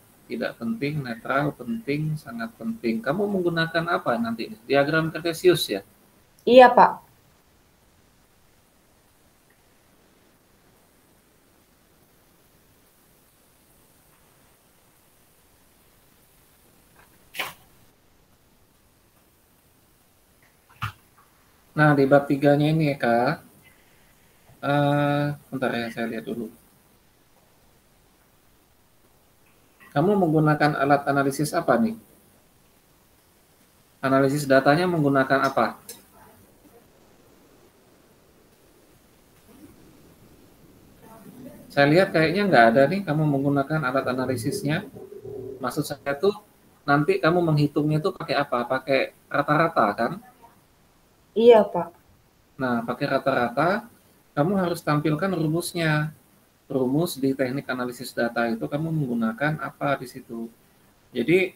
netral, penting, sangat penting. Kamu menggunakan apa nanti? Diagram Cartesius ya? Iya, Pak. Nah, di bab 3-nya ini ya, Kak. Bentar ya, saya lihat dulu. Kamu menggunakan alat analisis apa nih? Analisis datanya menggunakan apa? Saya lihat kayaknya nggak ada nih kamu menggunakan alat analisisnya. Maksud saya tuh nanti kamu menghitungnya tuh pakai apa? Pakai rata-rata kan? Iya, Pak. Nah, pakai rata-rata, kamu harus tampilkan rumusnya. Rumus di teknik analisis data itu kamu menggunakan apa di situ. Jadi,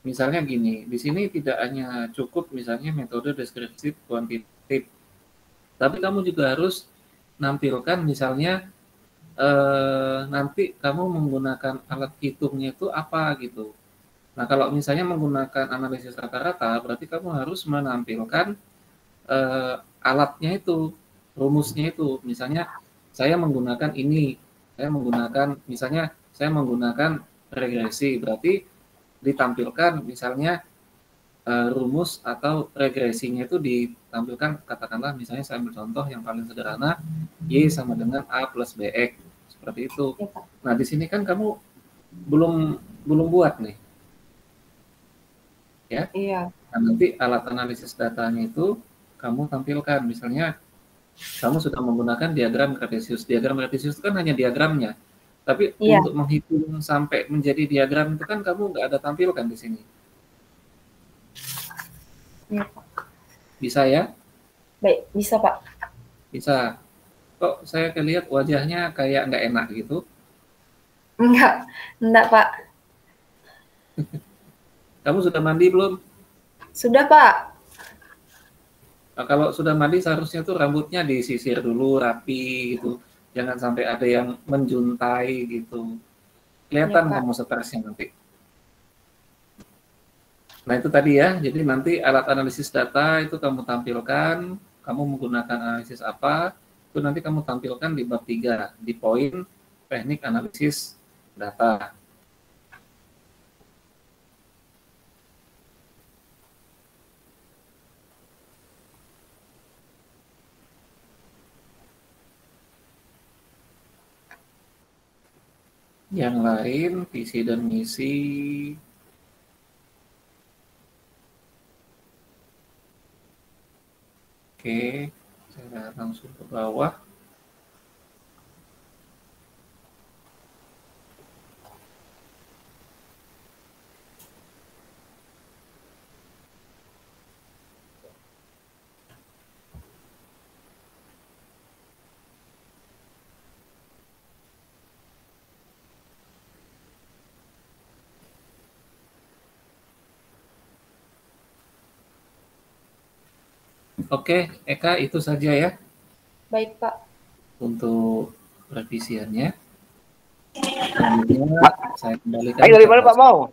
misalnya gini, di sini tidak hanya cukup misalnya metode deskriptif kuantitatif, tapi kamu juga harus nampilkan misalnya nanti kamu menggunakan alat hitungnya itu apa gitu. Nah, kalau misalnya menggunakan analisis rata-rata, berarti kamu harus menampilkan alatnya itu, rumusnya itu. Misalnya saya menggunakan ini, saya menggunakan regresi, berarti ditampilkan misalnya rumus atau regresinya itu ditampilkan, katakanlah misalnya saya ambil contoh yang paling sederhana, Y sama dengan A plus BX, seperti itu. Nah, di sini kan kamu belum buat nih. Ya? Iya. Nah, nanti alat analisis datanya itu kamu tampilkan, misalnya kamu sudah menggunakan diagram Cartesius. Diagram Cartesius itu kan hanya diagramnya. Tapi Iya. untuk menghitung sampai menjadi diagram itu kan kamu nggak ada tampilkan di sini. Iya, Pak. Bisa ya? Baik, bisa Pak. Bisa. Kok saya lihat wajahnya kayak nggak enak gitu? Enggak Pak. Kamu sudah mandi belum? Sudah Pak. Nah, kalau sudah mandi seharusnya tuh rambutnya disisir dulu rapi gitu. Jangan sampai ada yang menjuntai gitu. Kelihatan Iya, Pak. kamu stresnya nanti. Nah itu tadi ya, jadi nanti alat analisis data itu kamu tampilkan, kamu menggunakan analisis apa, itu nanti kamu tampilkan di bab 3, di poin teknik analisis data. Yang lain, visi dan misi. Oke, saya langsung ke bawah. Oke, Eka, itu saja ya Baik Pak. untuk revisiannya. Selanjutnya saya kembalikan. Dari mana Pak mau?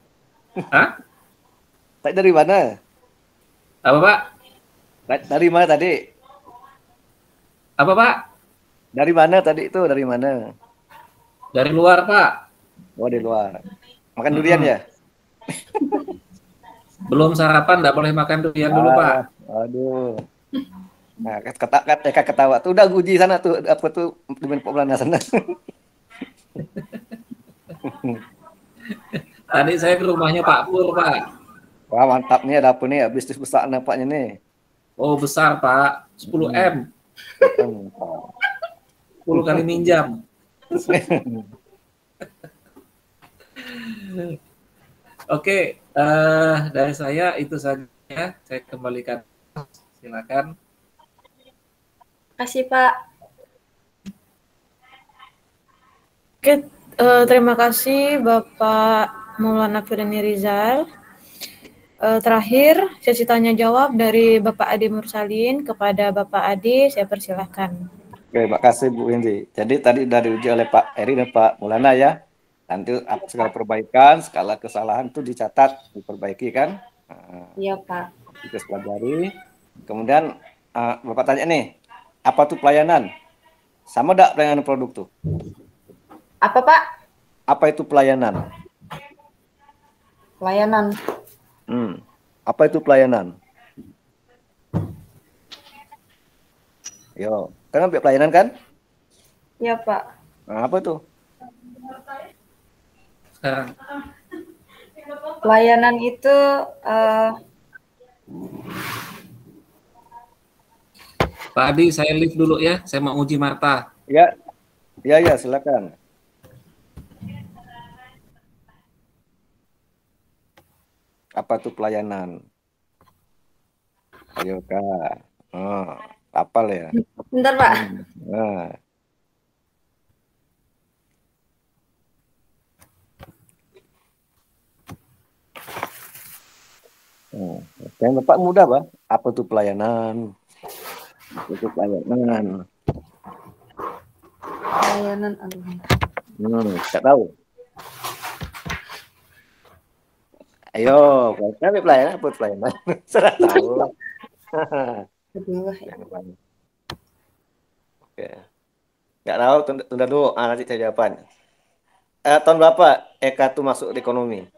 Hah? Dari mana? Apa Pak? Dari mana tadi? Apa Pak? Dari mana tadi itu? Dari mana? Dari luar Pak. Oh, di luar. Makan durian ya? Belum sarapan, nggak boleh makan durian dulu Pak. Aduh. Nah, kata ketawa tuh udah uji sana tuh apa tuh dengan Pak Belanda sana. Tadi saya ke rumahnya Pak Pur Pak. Wah mantap nih ada apa nih bisnis besar nampaknya nih. Oh besar Pak, 10 M. 10 kali minjam. Oke, dari saya itu saja. Saya kembalikan. Silakan. Kasih Pak. Oke, terima kasih Bapak Maulana Firdaini Rizal. Terakhir, sesi tanya jawab dari Bapak Adi Mursalin kepada Bapak Adi, saya persilahkan. Oke, terima kasih Bu Windy. Jadi tadi sudah diuji oleh Pak Eri dan Pak Maulana ya. Nanti segala perbaikan, segala kesalahan itu dicatat, diperbaiki kan? Iya Pak. Kita pelajari. Kemudian Bapak tanya nih, apa tuh pelayanan? Sama enggak pelayanan produk tuh? Apa Pak? Apa itu pelayanan? Pelayanan. Apa itu pelayanan? Yo, kan ambil pelayanan kan? Iya Pak. Nah, apa tuh? Sekarang. Pelayanan itu Pak Adi, saya lift dulu ya. Saya mau uji Marta. Ya, silakan. Apa tuh pelayanan? Ayo Kak. Apal ya? bentar Pak. Nah. Yang Bapak mudah, Pak. Apa tuh pelayanan? Itu pelayanan. Pelayanan, aduh. Nggak tahu. Ayo, pelayanan apa pelayanan? Saya tahu. Oke. Nggak tahu, tunda dulu. Nanti saya jawaban. Tahun berapa Eka tuh masuk di ekonomi?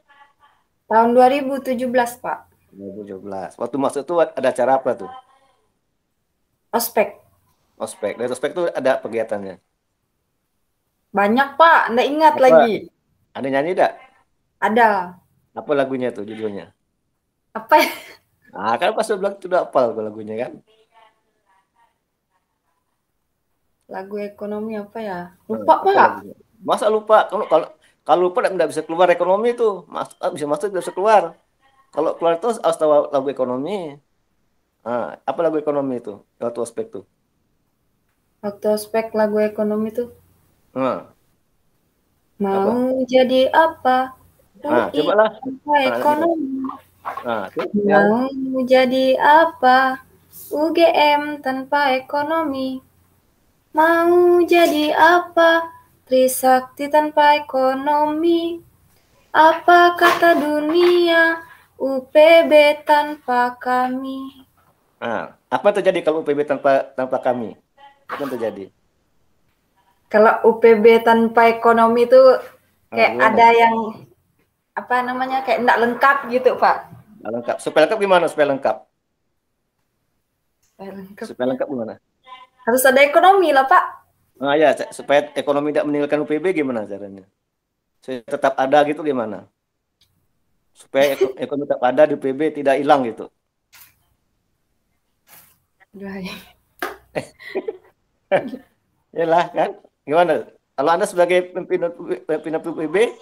Tahun 2017, Pak. 2017. Waktu masuk tuh ada acara apa tuh? Ospek. Ospek. Dari ospek tuh ada kegiatannya. Banyak, Pak. Nggak ingat Apa? lagi. Ada nyanyi enggak? Ada. Apa lagunya tuh judulnya? Apa ya? Kan pas bilang itu udah hafal lagunya kan? Lagu ekonomi apa ya? Nah, Lupa, apa Pak. lagunya? Masa lupa? Kalau lupa nggak bisa keluar ekonomi itu. Bisa masuk, bisa keluar. Kalau keluar itu harus tahu lagu ekonomi. Nah, apa lagu ekonomi itu? Waktu ospek tuh. Waktu ospek lagu ekonomi tuh. Nah, apa? Mau jadi apa? Nah, UI cobalah. tanpa Nah, gitu. ekonomi. Nah, itu yang Mau jadi apa? UGM tanpa ekonomi. Mau jadi apa? Trisakti tanpa ekonomi. Apa kata dunia? UPB tanpa kami. nah, apa yang terjadi kalau UPB tanpa kami? Apa yang terjadi? Kalau UPB tanpa ekonomi itu Nah, kayak gimana? ada yang apa namanya kayak enggak lengkap gitu, Pak. Nah, lengkap. Supaya lengkap gimana? Supaya lengkap. Supaya Lengkapnya lengkap gimana? harus ada ekonomi lah, Pak. Nah, ya, supaya ekonomi tidak meninggalkan UPB gimana caranya? Supaya tetap ada gitu gimana? Supaya ekonomi tetap ada di UPB tidak hilang gitu. Yalah kan? Gimana? Kalau Anda sebagai pimpinan PBB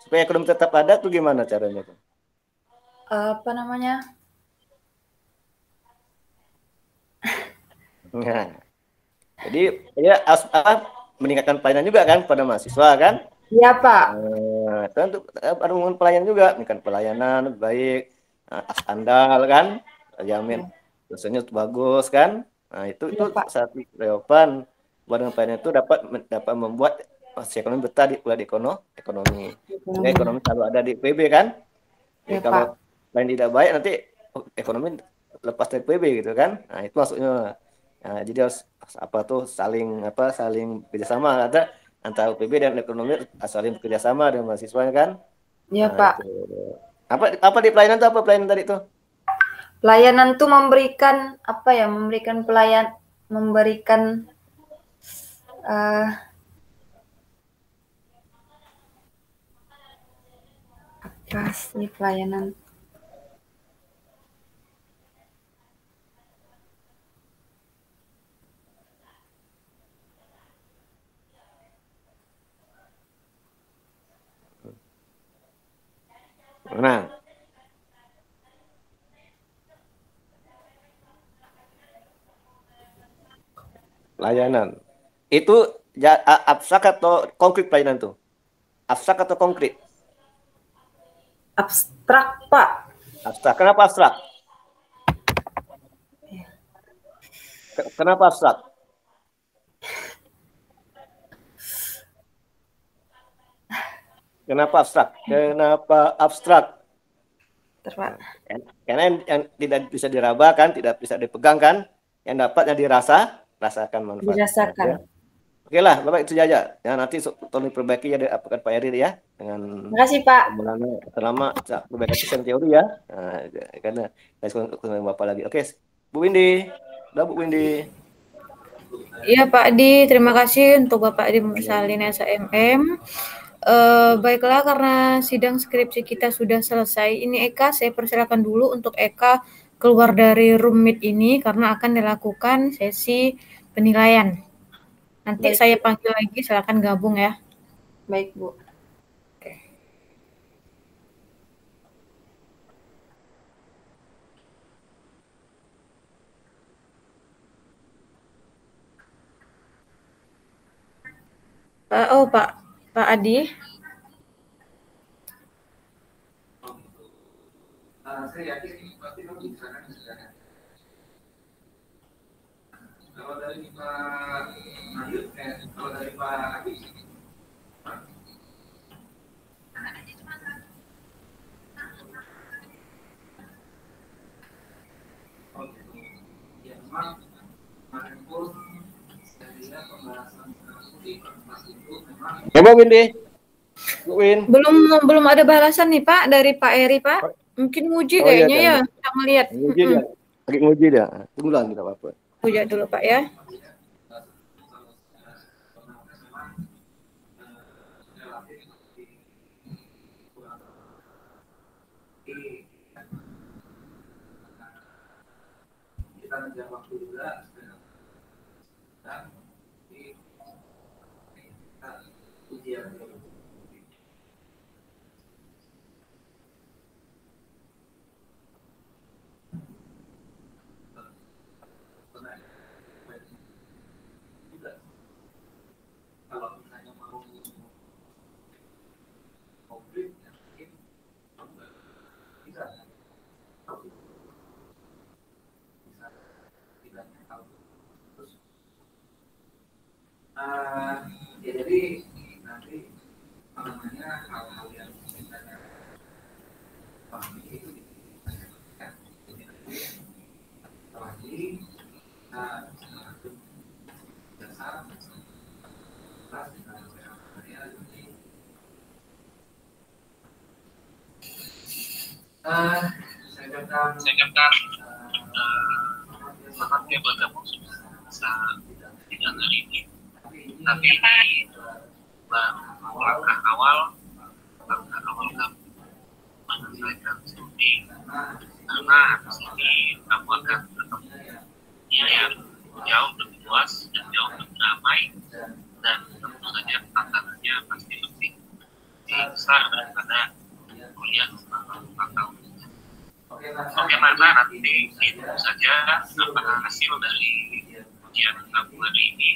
supaya ekonomi tetap ada tuh gimana caranya tuh? Apa namanya? Nah, jadi ya meningkatkan pelayanan juga kan pada mahasiswa kan? Iya, Pak. Nah, itu untuk ada pelayanan juga, meningkatkan pelayanan baik, andal kan, jamin dosennya bagus kan? Nah, itu Iya, Pak. satu jawaban badan pelayanan itu dapat membuat masih ekonomi betah di ekonomi. Sehingga ekonomi selalu ada di PB kan? Jadi Iya, kalau Pak. lain tidak baik nanti ekonomi lepas dari PB gitu kan? Nah, itu maksudnya. Nah, jadi harus saling kerjasama ada antara UPB dan ekonomi saling bekerjasama dengan mahasiswanya kan? Iya, Nah, Pak. itu. Apa di pelayanan itu apa pelayanan tadi itu? Pelayanan tuh memberikan apa ya? Memberikan eh, apa sih pelayanan? Nah, pelayanan. Itu abstrak atau konkret pelayanan itu? Abstrak atau konkret? Abstrak, Pak. Abstrak. Kenapa abstrak? Kenapa abstrak? Kenapa abstrak? Kenapa abstrak? Pak. Karena yang tidak bisa diraba kan, tidak bisa dipegang kan, yang dapatnya rasakan manfaatnya. Dirasakan. Ya. Oke lah, Bapak itu saja. Ya, nanti tolong diperbaiki ya, apakan Pak Eri ya, dengan Terima kasih, Pak. selama perbaikan sistem teori ya. Nah, karena saya Bapak lagi. Oke, Bu Windy. Udah Bu Windy. Iya Pak Adi, terima kasih untuk Bapak Adi Mursalin SMM. Baiklah, karena sidang skripsi kita sudah selesai. Ini Eka, saya persilakan dulu untuk Eka keluar dari room meet ini karena akan dilakukan sesi penilaian. Nanti Baik, saya panggil lagi, silakan gabung ya. Baik, Bu. Pak Adi. Saya yakin ini pasti kamu bisa kan sekarang. Kalau dari Pak Nayut, kalau dari Pak Adi, ya memang kemarin pun dari pembahasan studi kelas itu memang. Coba Windy. Bu Win. Belum ada balasan nih Pak dari Pak Eri Pak. Mungkin nguji kayaknya iya, ya, kita melihat. Nguji dia. Lagi nguji dia. Tunggu lah, tidak apa-apa. Uja dulu Pak ya. Kita menjawab waktu juga dan Saya ucapkan selamat ya buat kamu sudah bisa sidang hari ini. Tapi ini baru langkah awal kamu menyelesaikan studi, karena di sini kamu akan bertemu dunia yang jauh lebih luas dan jauh lebih ramai, dan tentu saja tantangannya pasti lebih besar daripada kuliah selama 4 tahun. Bagaimana nanti itu saja apa hasil dari ujian kamu hari ini,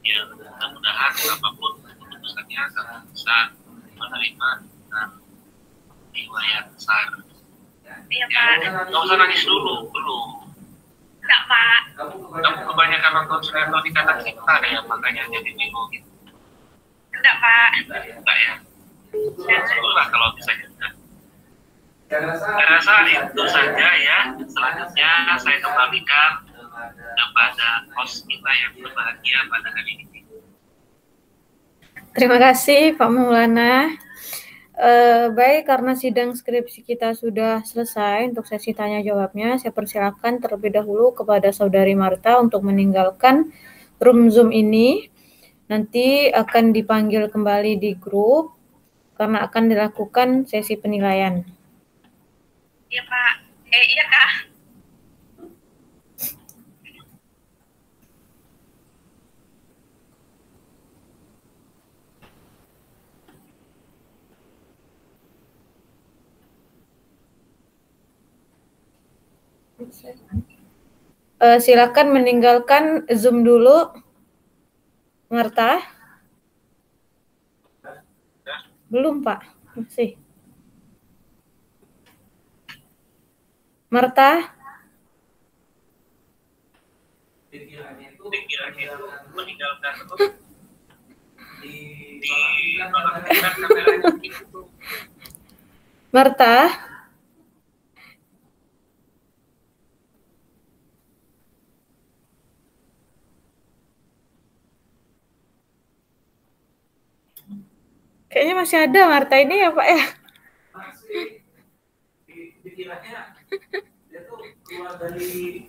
ya mudah-mudahan apapun keputusannya kamu bisa menerima dengan jiwa yang besar. Iya Pak. Nggak usah nangis dulu, belum. Enggak Pak. Kamu kebanyakan nonton sinetron di Kata Cipta ya, makanya jadi bingung gitu. Enggak Pak. Enggak ya? Lah kalau bisa juga. Saya rasa itu saja ya. Selanjutnya saya kembalikan kepada host kita yang berbahagia pada hari ini. Terima kasih Pak Maulana. Baik, karena sidang skripsi kita sudah selesai untuk sesi tanya jawabnya, saya persilakan terlebih dahulu kepada Saudari Marta untuk meninggalkan room Zoom ini. Nanti akan dipanggil kembali di grup karena akan dilakukan sesi penilaian. Iya Pak. Iya Kak. Silakan meninggalkan Zoom dulu, Marta. Belum Pak, masih. Marta. Pikirannya itu meninggalkan Marta. Kayaknya masih ada Marta ini ya Pak ya. masih pikirannya dia tuh keluar dari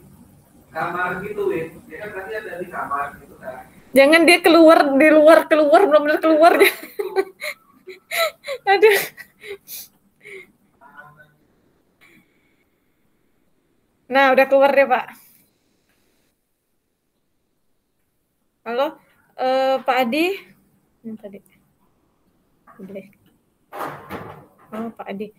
kamar gitu ya. Dia kan tadi ada di kamar gitu kan. Jangan dia keluar di luar, benar-benar keluar dia. Aduh. Nah, udah keluar deh Pak. Halo, Pak Adi. Ini tadi. Boleh. Oh, Pak Adi.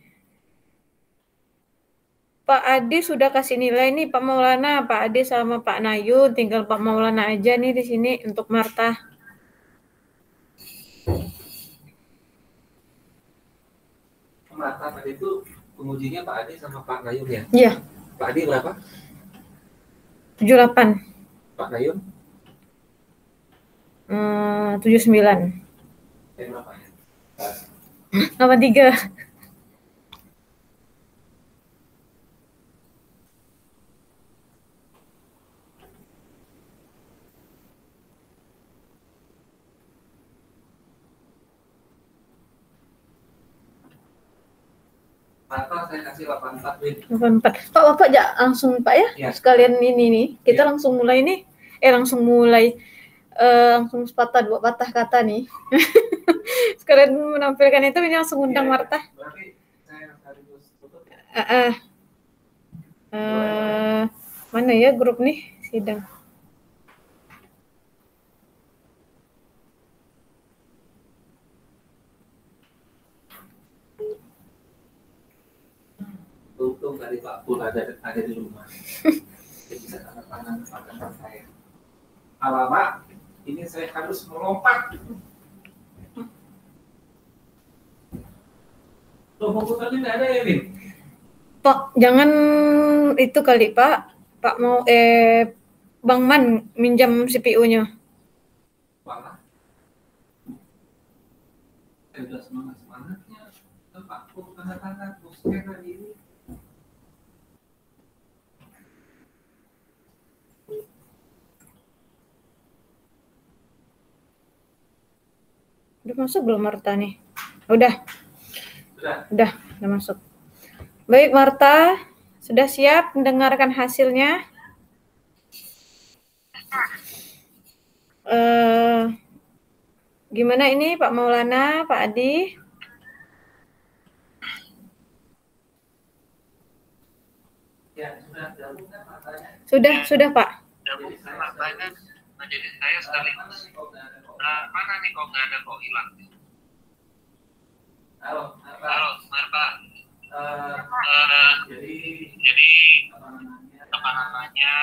Pak Adi sudah kasih nilai nih Pak Maulana, Pak Adi sama Pak Nayu, tinggal Pak Maulana aja nih di sini untuk Marta. Marta tadi itu pengujinya Pak Adi sama Pak Nayun ya? Iya. Pak Adi berapa? 78. Pak Nayun? 79. Berapa ya? 83. Marta saya kasih 84 Win. 84. Pak, Bapak langsung Pak ya? Ya. Sekalian ini nih. Kita Ya. langsung mulai nih. Langsung dua patah kata nih. Sekalian menampilkan itu ini langsung undang Marta. Berarti saya sekaligus tutup. Mana ya grup nih sidang? Untung tadi Pak Pur ada di rumah. Dia bisa tanda tangan pada saya. Alamak, ini saya harus melompat. Loh, komputernya nggak ada ya, Win? Pak, jangan itu kali Pak. Pak mau Bang Man minjam CPU-nya. Malah. Saya udah semangatnya. Pak Pur tanda tangan, scan hari ini. Udah masuk belum Marta nih? Udah masuk. Baik Marta, sudah siap mendengarkan hasilnya? Gimana ini Pak Maulana, Pak Adi? Sudah Pak. Jadi saya sekaligus mana nih kok nggak ada kok hilang. Halo Marta. Jadi apa namanya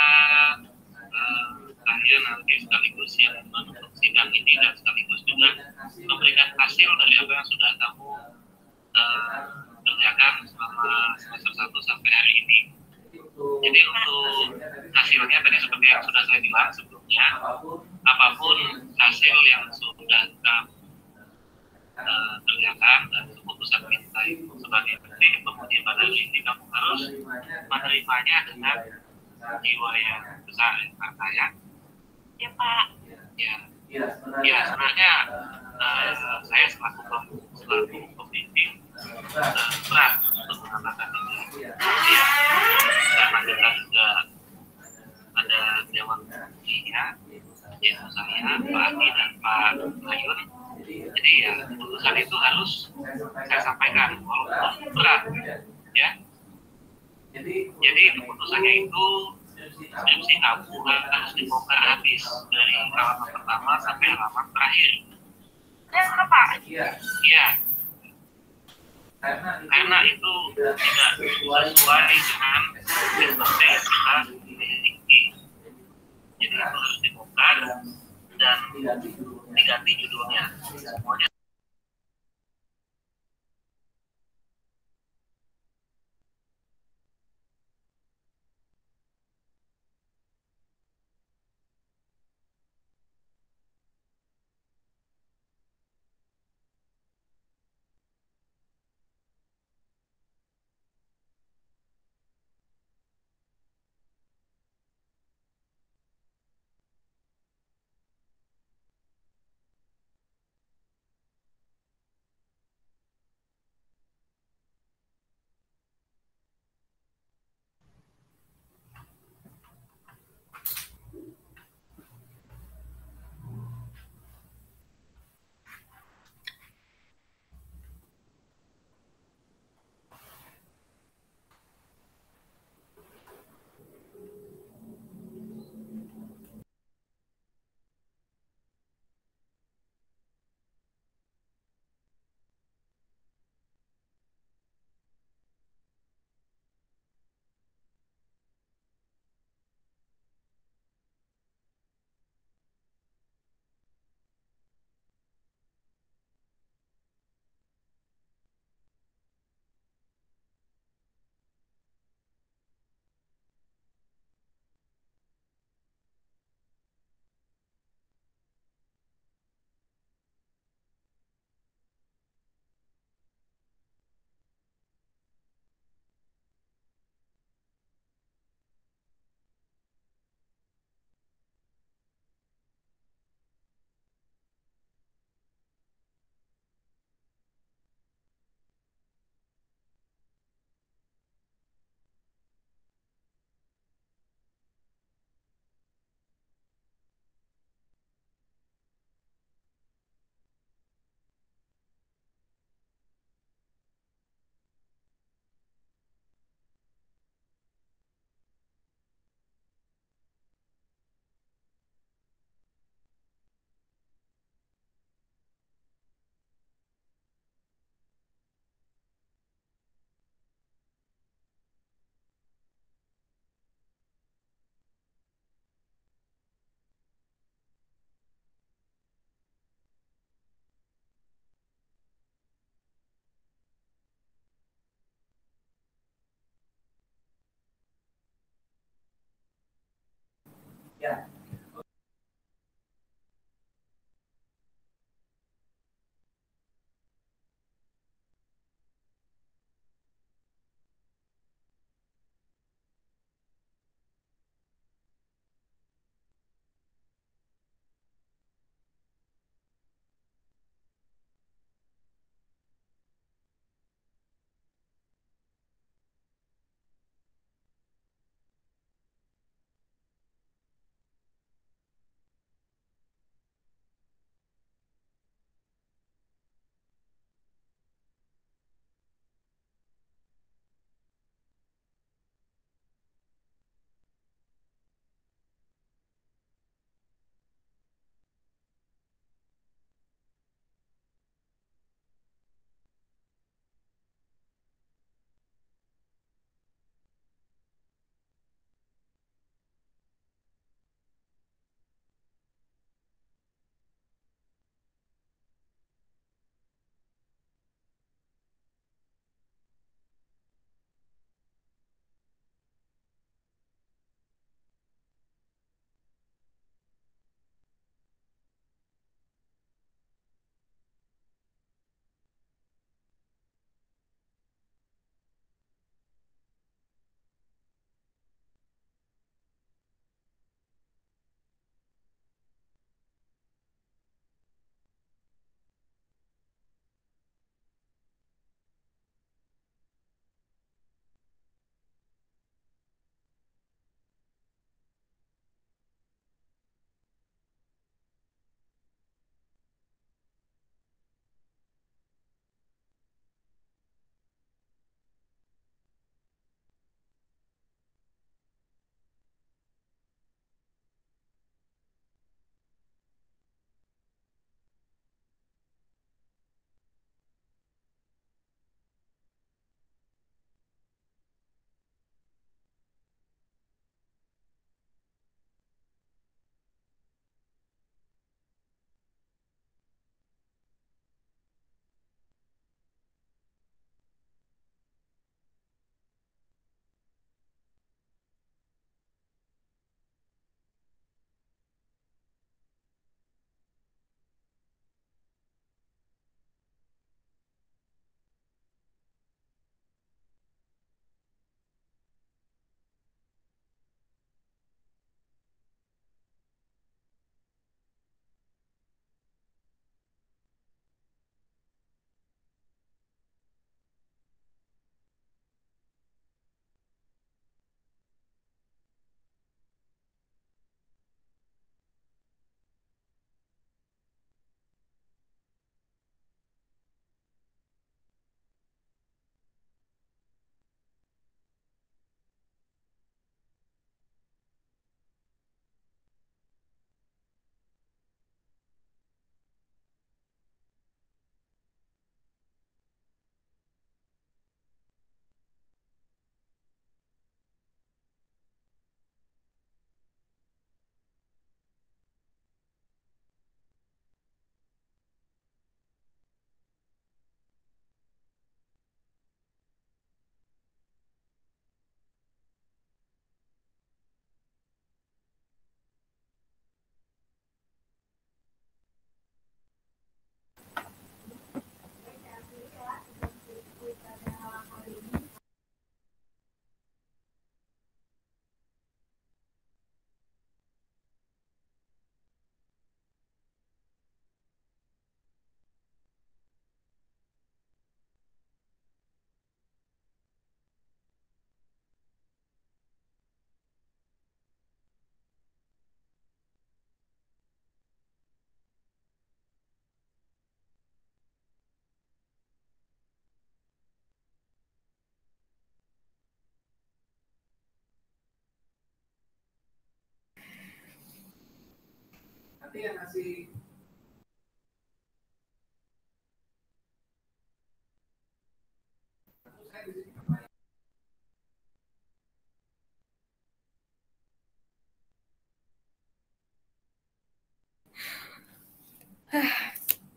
saya nanti sekaligus yang menutup sidang ini dan sekaligus juga memberikan hasil dari apa yang sudah kamu kerjakan selama semester 1 sampai hari ini. Jadi untuk hasilnya tadi seperti yang sudah saya bilang sebelumnya, apapun hasil yang sudah kamu kerjakan dan keputusan kita itu sebagai tim penguji pada ini, kamu harus menerimanya dengan jiwa yang besar, ya. Ya Pak. Ya sebenarnya saya selaku pembimbing berat untuk mengatakan ini. Ya, karena kita juga ada dewan pengujinya, yaitu saya, Pak Adi dan Pak Ayun. Jadi ya keputusan itu harus saya sampaikan walaupun berat, ya. Jadi keputusannya itu skripsi kamu harus dibongkar habis dari halaman pertama sampai halaman terakhir. Ya Pak. Iya. Karena itu tidak sesuai dengan SOP yang kita miliki. Jadi itu harus dibongkar dan diganti judulnya semuanya.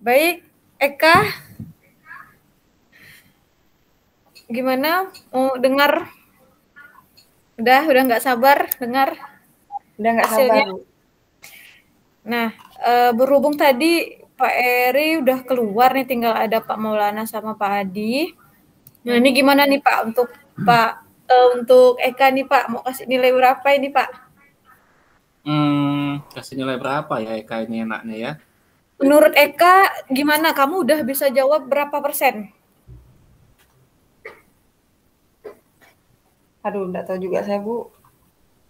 Baik, Eka, gimana? Mau dengar? Udah nggak sabar dengar Udah nggak sabar, hasilnya? Bu. Nah, berhubung tadi Pak Eri udah keluar nih, tinggal ada Pak Maulana sama Pak Adi. Nah, ini gimana nih Pak untuk Eka nih Pak, mau kasih nilai berapa ini Pak? Kasih nilai berapa ya Eka ini enaknya ya? Menurut Eka gimana? Kamu udah bisa jawab berapa persen? Aduh, nggak tahu juga saya, Bu.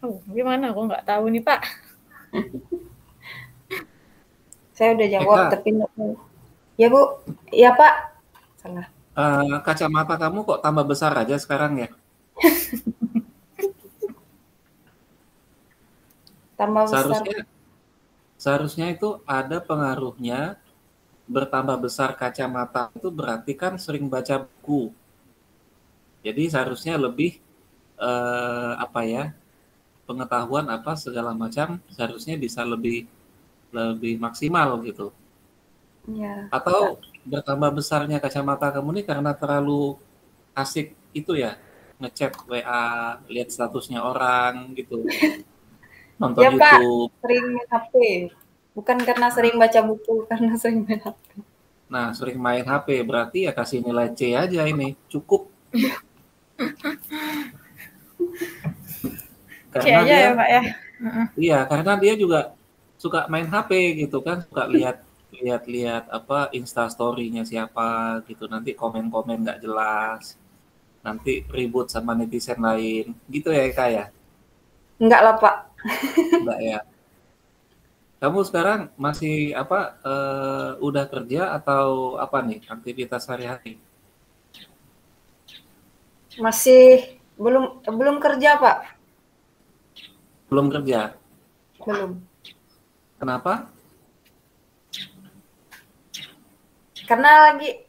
Oh, gimana? Aku nggak tahu nih Pak. Saya udah jawab, Eka. tapi nggak tahu. Ya, Bu. Ya, Pak. Salah. Kacamata kamu kok tambah besar aja sekarang ya? Tambah besar. Seharusnya itu ada pengaruhnya. Bertambah besar kacamata itu berarti kan sering baca buku. Jadi seharusnya lebih pengetahuan apa segala macam seharusnya bisa lebih maksimal gitu. Ya. Atau bertambah besarnya kacamata kamu nih karena terlalu asik itu ya, ngechat WA, lihat statusnya orang gitu, nonton Ya, Pak. YouTube. Sering main HP. Bukan karena sering baca buku, karena sering main HP. Nah, sering main HP berarti ya kasih nilai C aja ini, cukup. Karena aja dia, ya Pak ya. iya, karena dia juga suka main HP gitu kan, suka lihat apa Insta story-nya siapa gitu, nanti komen-komen nggak jelas, nanti ribut sama netizen lain, gitu ya Eka ya? Enggak lah, Pak. Enggak ya. Kamu sekarang masih udah kerja atau apa nih aktivitas sehari-hari? Masih belum kerja, Pak. Belum kerja. Belum. Kenapa? Karena lagi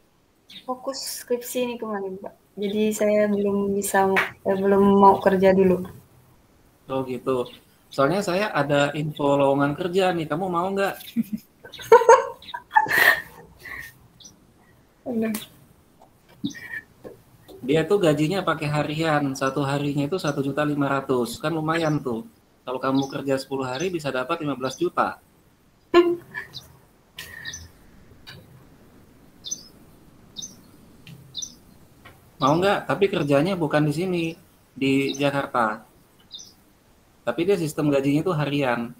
fokus skripsi ini kemarin, Pak. Jadi saya belum mau kerja dulu. Oh gitu. Soalnya saya ada info lowongan kerja nih. Kamu mau nggak? Dia tuh gajinya pakai harian. Satu harinya itu 1.500.000. Kan lumayan tuh. Kalau kamu kerja 10 hari bisa dapat 15 juta. Mau nggak? Tapi kerjanya bukan di sini, di Jakarta. Tapi dia sistem gajinya itu harian.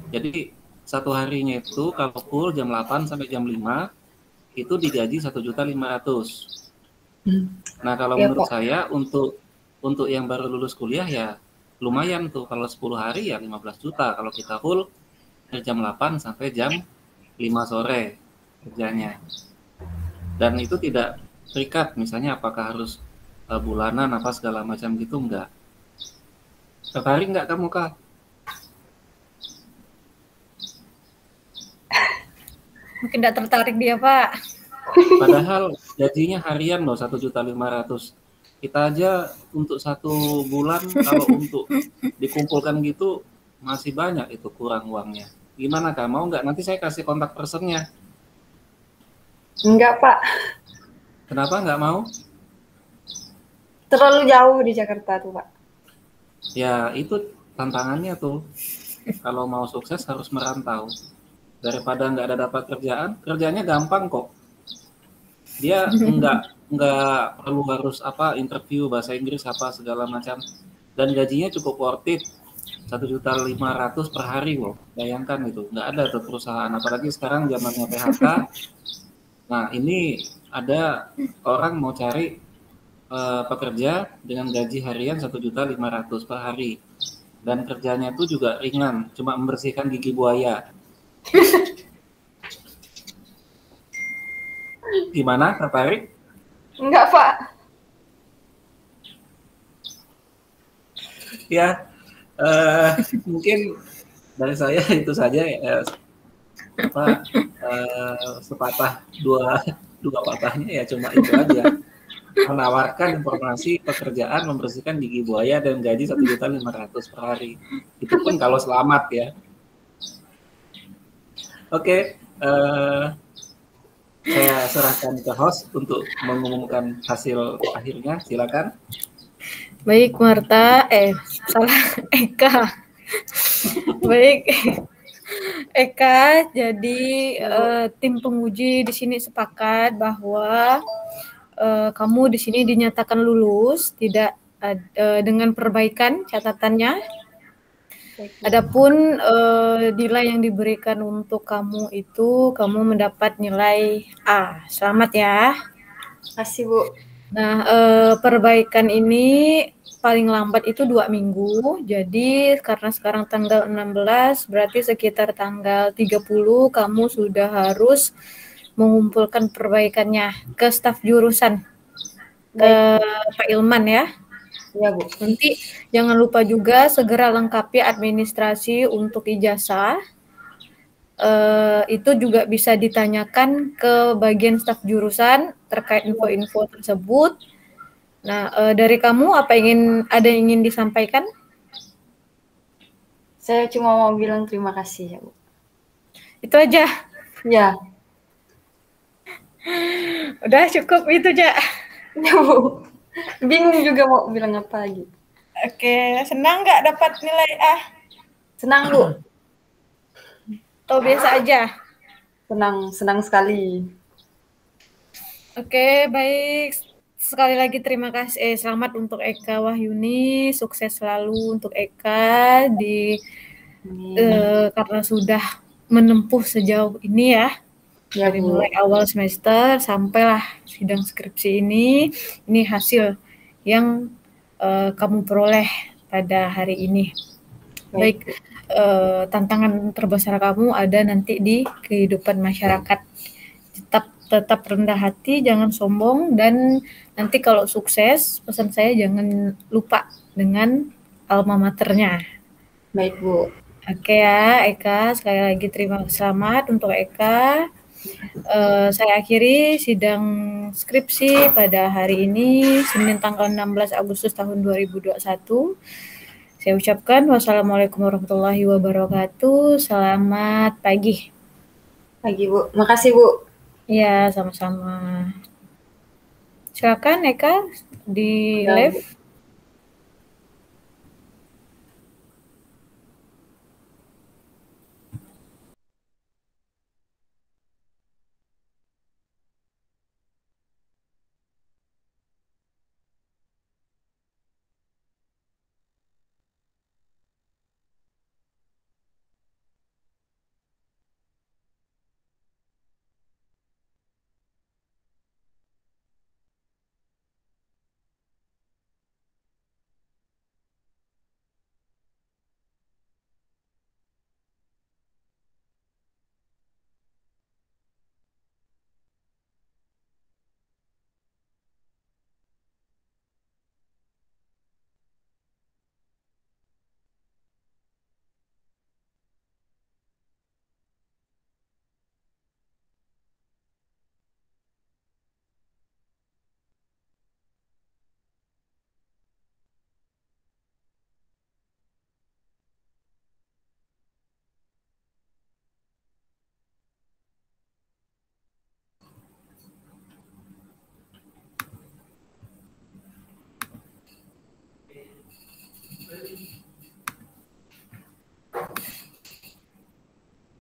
Jadi satu harinya itu kalau full jam 8 sampai jam 5 itu digaji 1.500.000. Nah, kalau Ya, menurut Pak. saya untuk yang baru lulus kuliah ya lumayan tuh, kalau 10 hari ya 15 juta. Kalau kita full dari jam 8 sampai jam 5 sore kerjanya. Dan itu tidak terikat, misalnya apakah harus bulanan apa segala macam gitu, enggak. Tertarik nggak kamu, Kak? Mungkin tidak tertarik dia Pak. Padahal gajinya harian loh, 1.500.000. Kita aja untuk satu bulan kalau untuk dikumpulkan gitu masih banyak itu kurang uangnya. Gimana Kak? Mau nggak? Nanti saya kasih kontak personnya. Enggak, Pak. Kenapa nggak mau? Terlalu jauh di Jakarta tuh, Pak. Ya itu tantangannya tuh. Kalau mau sukses harus merantau. Daripada nggak ada dapat kerjaan, kerjanya gampang kok. Dia nggak perlu harus interview bahasa Inggris apa segala macam, dan gajinya cukup worth it, 1.500.000 per hari loh. Bayangkan itu, nggak ada tuh perusahaan, apalagi sekarang zamannya PHK. Nah ini ada orang mau cari pekerja dengan gaji harian 1.500.000 per hari, dan kerjanya itu juga ringan, cuma membersihkan gigi buaya. Gimana, tertarik? Enggak, Pak. Ya, mungkin dari saya itu saja. sepatah dua patahnya ya cuma itu aja, menawarkan informasi pekerjaan membersihkan gigi buaya dan gaji 1.500.000 per hari. Itu pun kalau selamat ya. Oke, saya serahkan ke host untuk mengumumkan hasil akhirnya. Silakan. Baik, Marta. Salah, Eka. Baik, Eka. Jadi tim penguji di sini sepakat bahwa kamu di sini dinyatakan lulus, tidak dengan perbaikan catatannya. Adapun nilai yang diberikan untuk kamu itu, kamu mendapat nilai A. Selamat ya. Kasih, Bu. Nah, perbaikan ini paling lambat itu 2 minggu. Jadi karena sekarang tanggal 16, berarti sekitar tanggal 30 kamu sudah harus mengumpulkan perbaikannya ke staf jurusan, ke Pak Ilman ya. Ya, Bu. Nanti jangan lupa juga segera lengkapi administrasi untuk ijazah. Itu juga bisa ditanyakan ke bagian staf jurusan terkait info-info tersebut. Nah, dari kamu ada yang ingin disampaikan? Saya cuma mau bilang terima kasih ya, Bu. Itu aja. Ya. Udah cukup itu aja. Ya, Bu. Bingung juga mau bilang apa lagi. Oke, senang nggak dapat nilai A? Senang, Bu. Atau biasa aja? Senang sekali. Oke, baik. Sekali lagi terima kasih. Selamat untuk Eka Wahyuni. Sukses selalu untuk Eka karena sudah menempuh sejauh ini ya. Dari mulai awal semester sampailah sidang skripsi ini hasil yang kamu peroleh pada hari ini. Baik, tantangan terbesar kamu ada nanti di kehidupan masyarakat. Tetap rendah hati, jangan sombong, dan nanti kalau sukses, pesan saya jangan lupa dengan alma maternya. Baik, Bu. Oke ya, Eka, sekali lagi selamat untuk Eka. Saya akhiri sidang skripsi pada hari ini, Senin tanggal 16 Agustus tahun 2021. Saya ucapkan wassalamualaikum warahmatullahi wabarakatuh. Selamat pagi. Pagi, Bu. Makasih, Bu. Ya, sama-sama. Silakan Eka di live.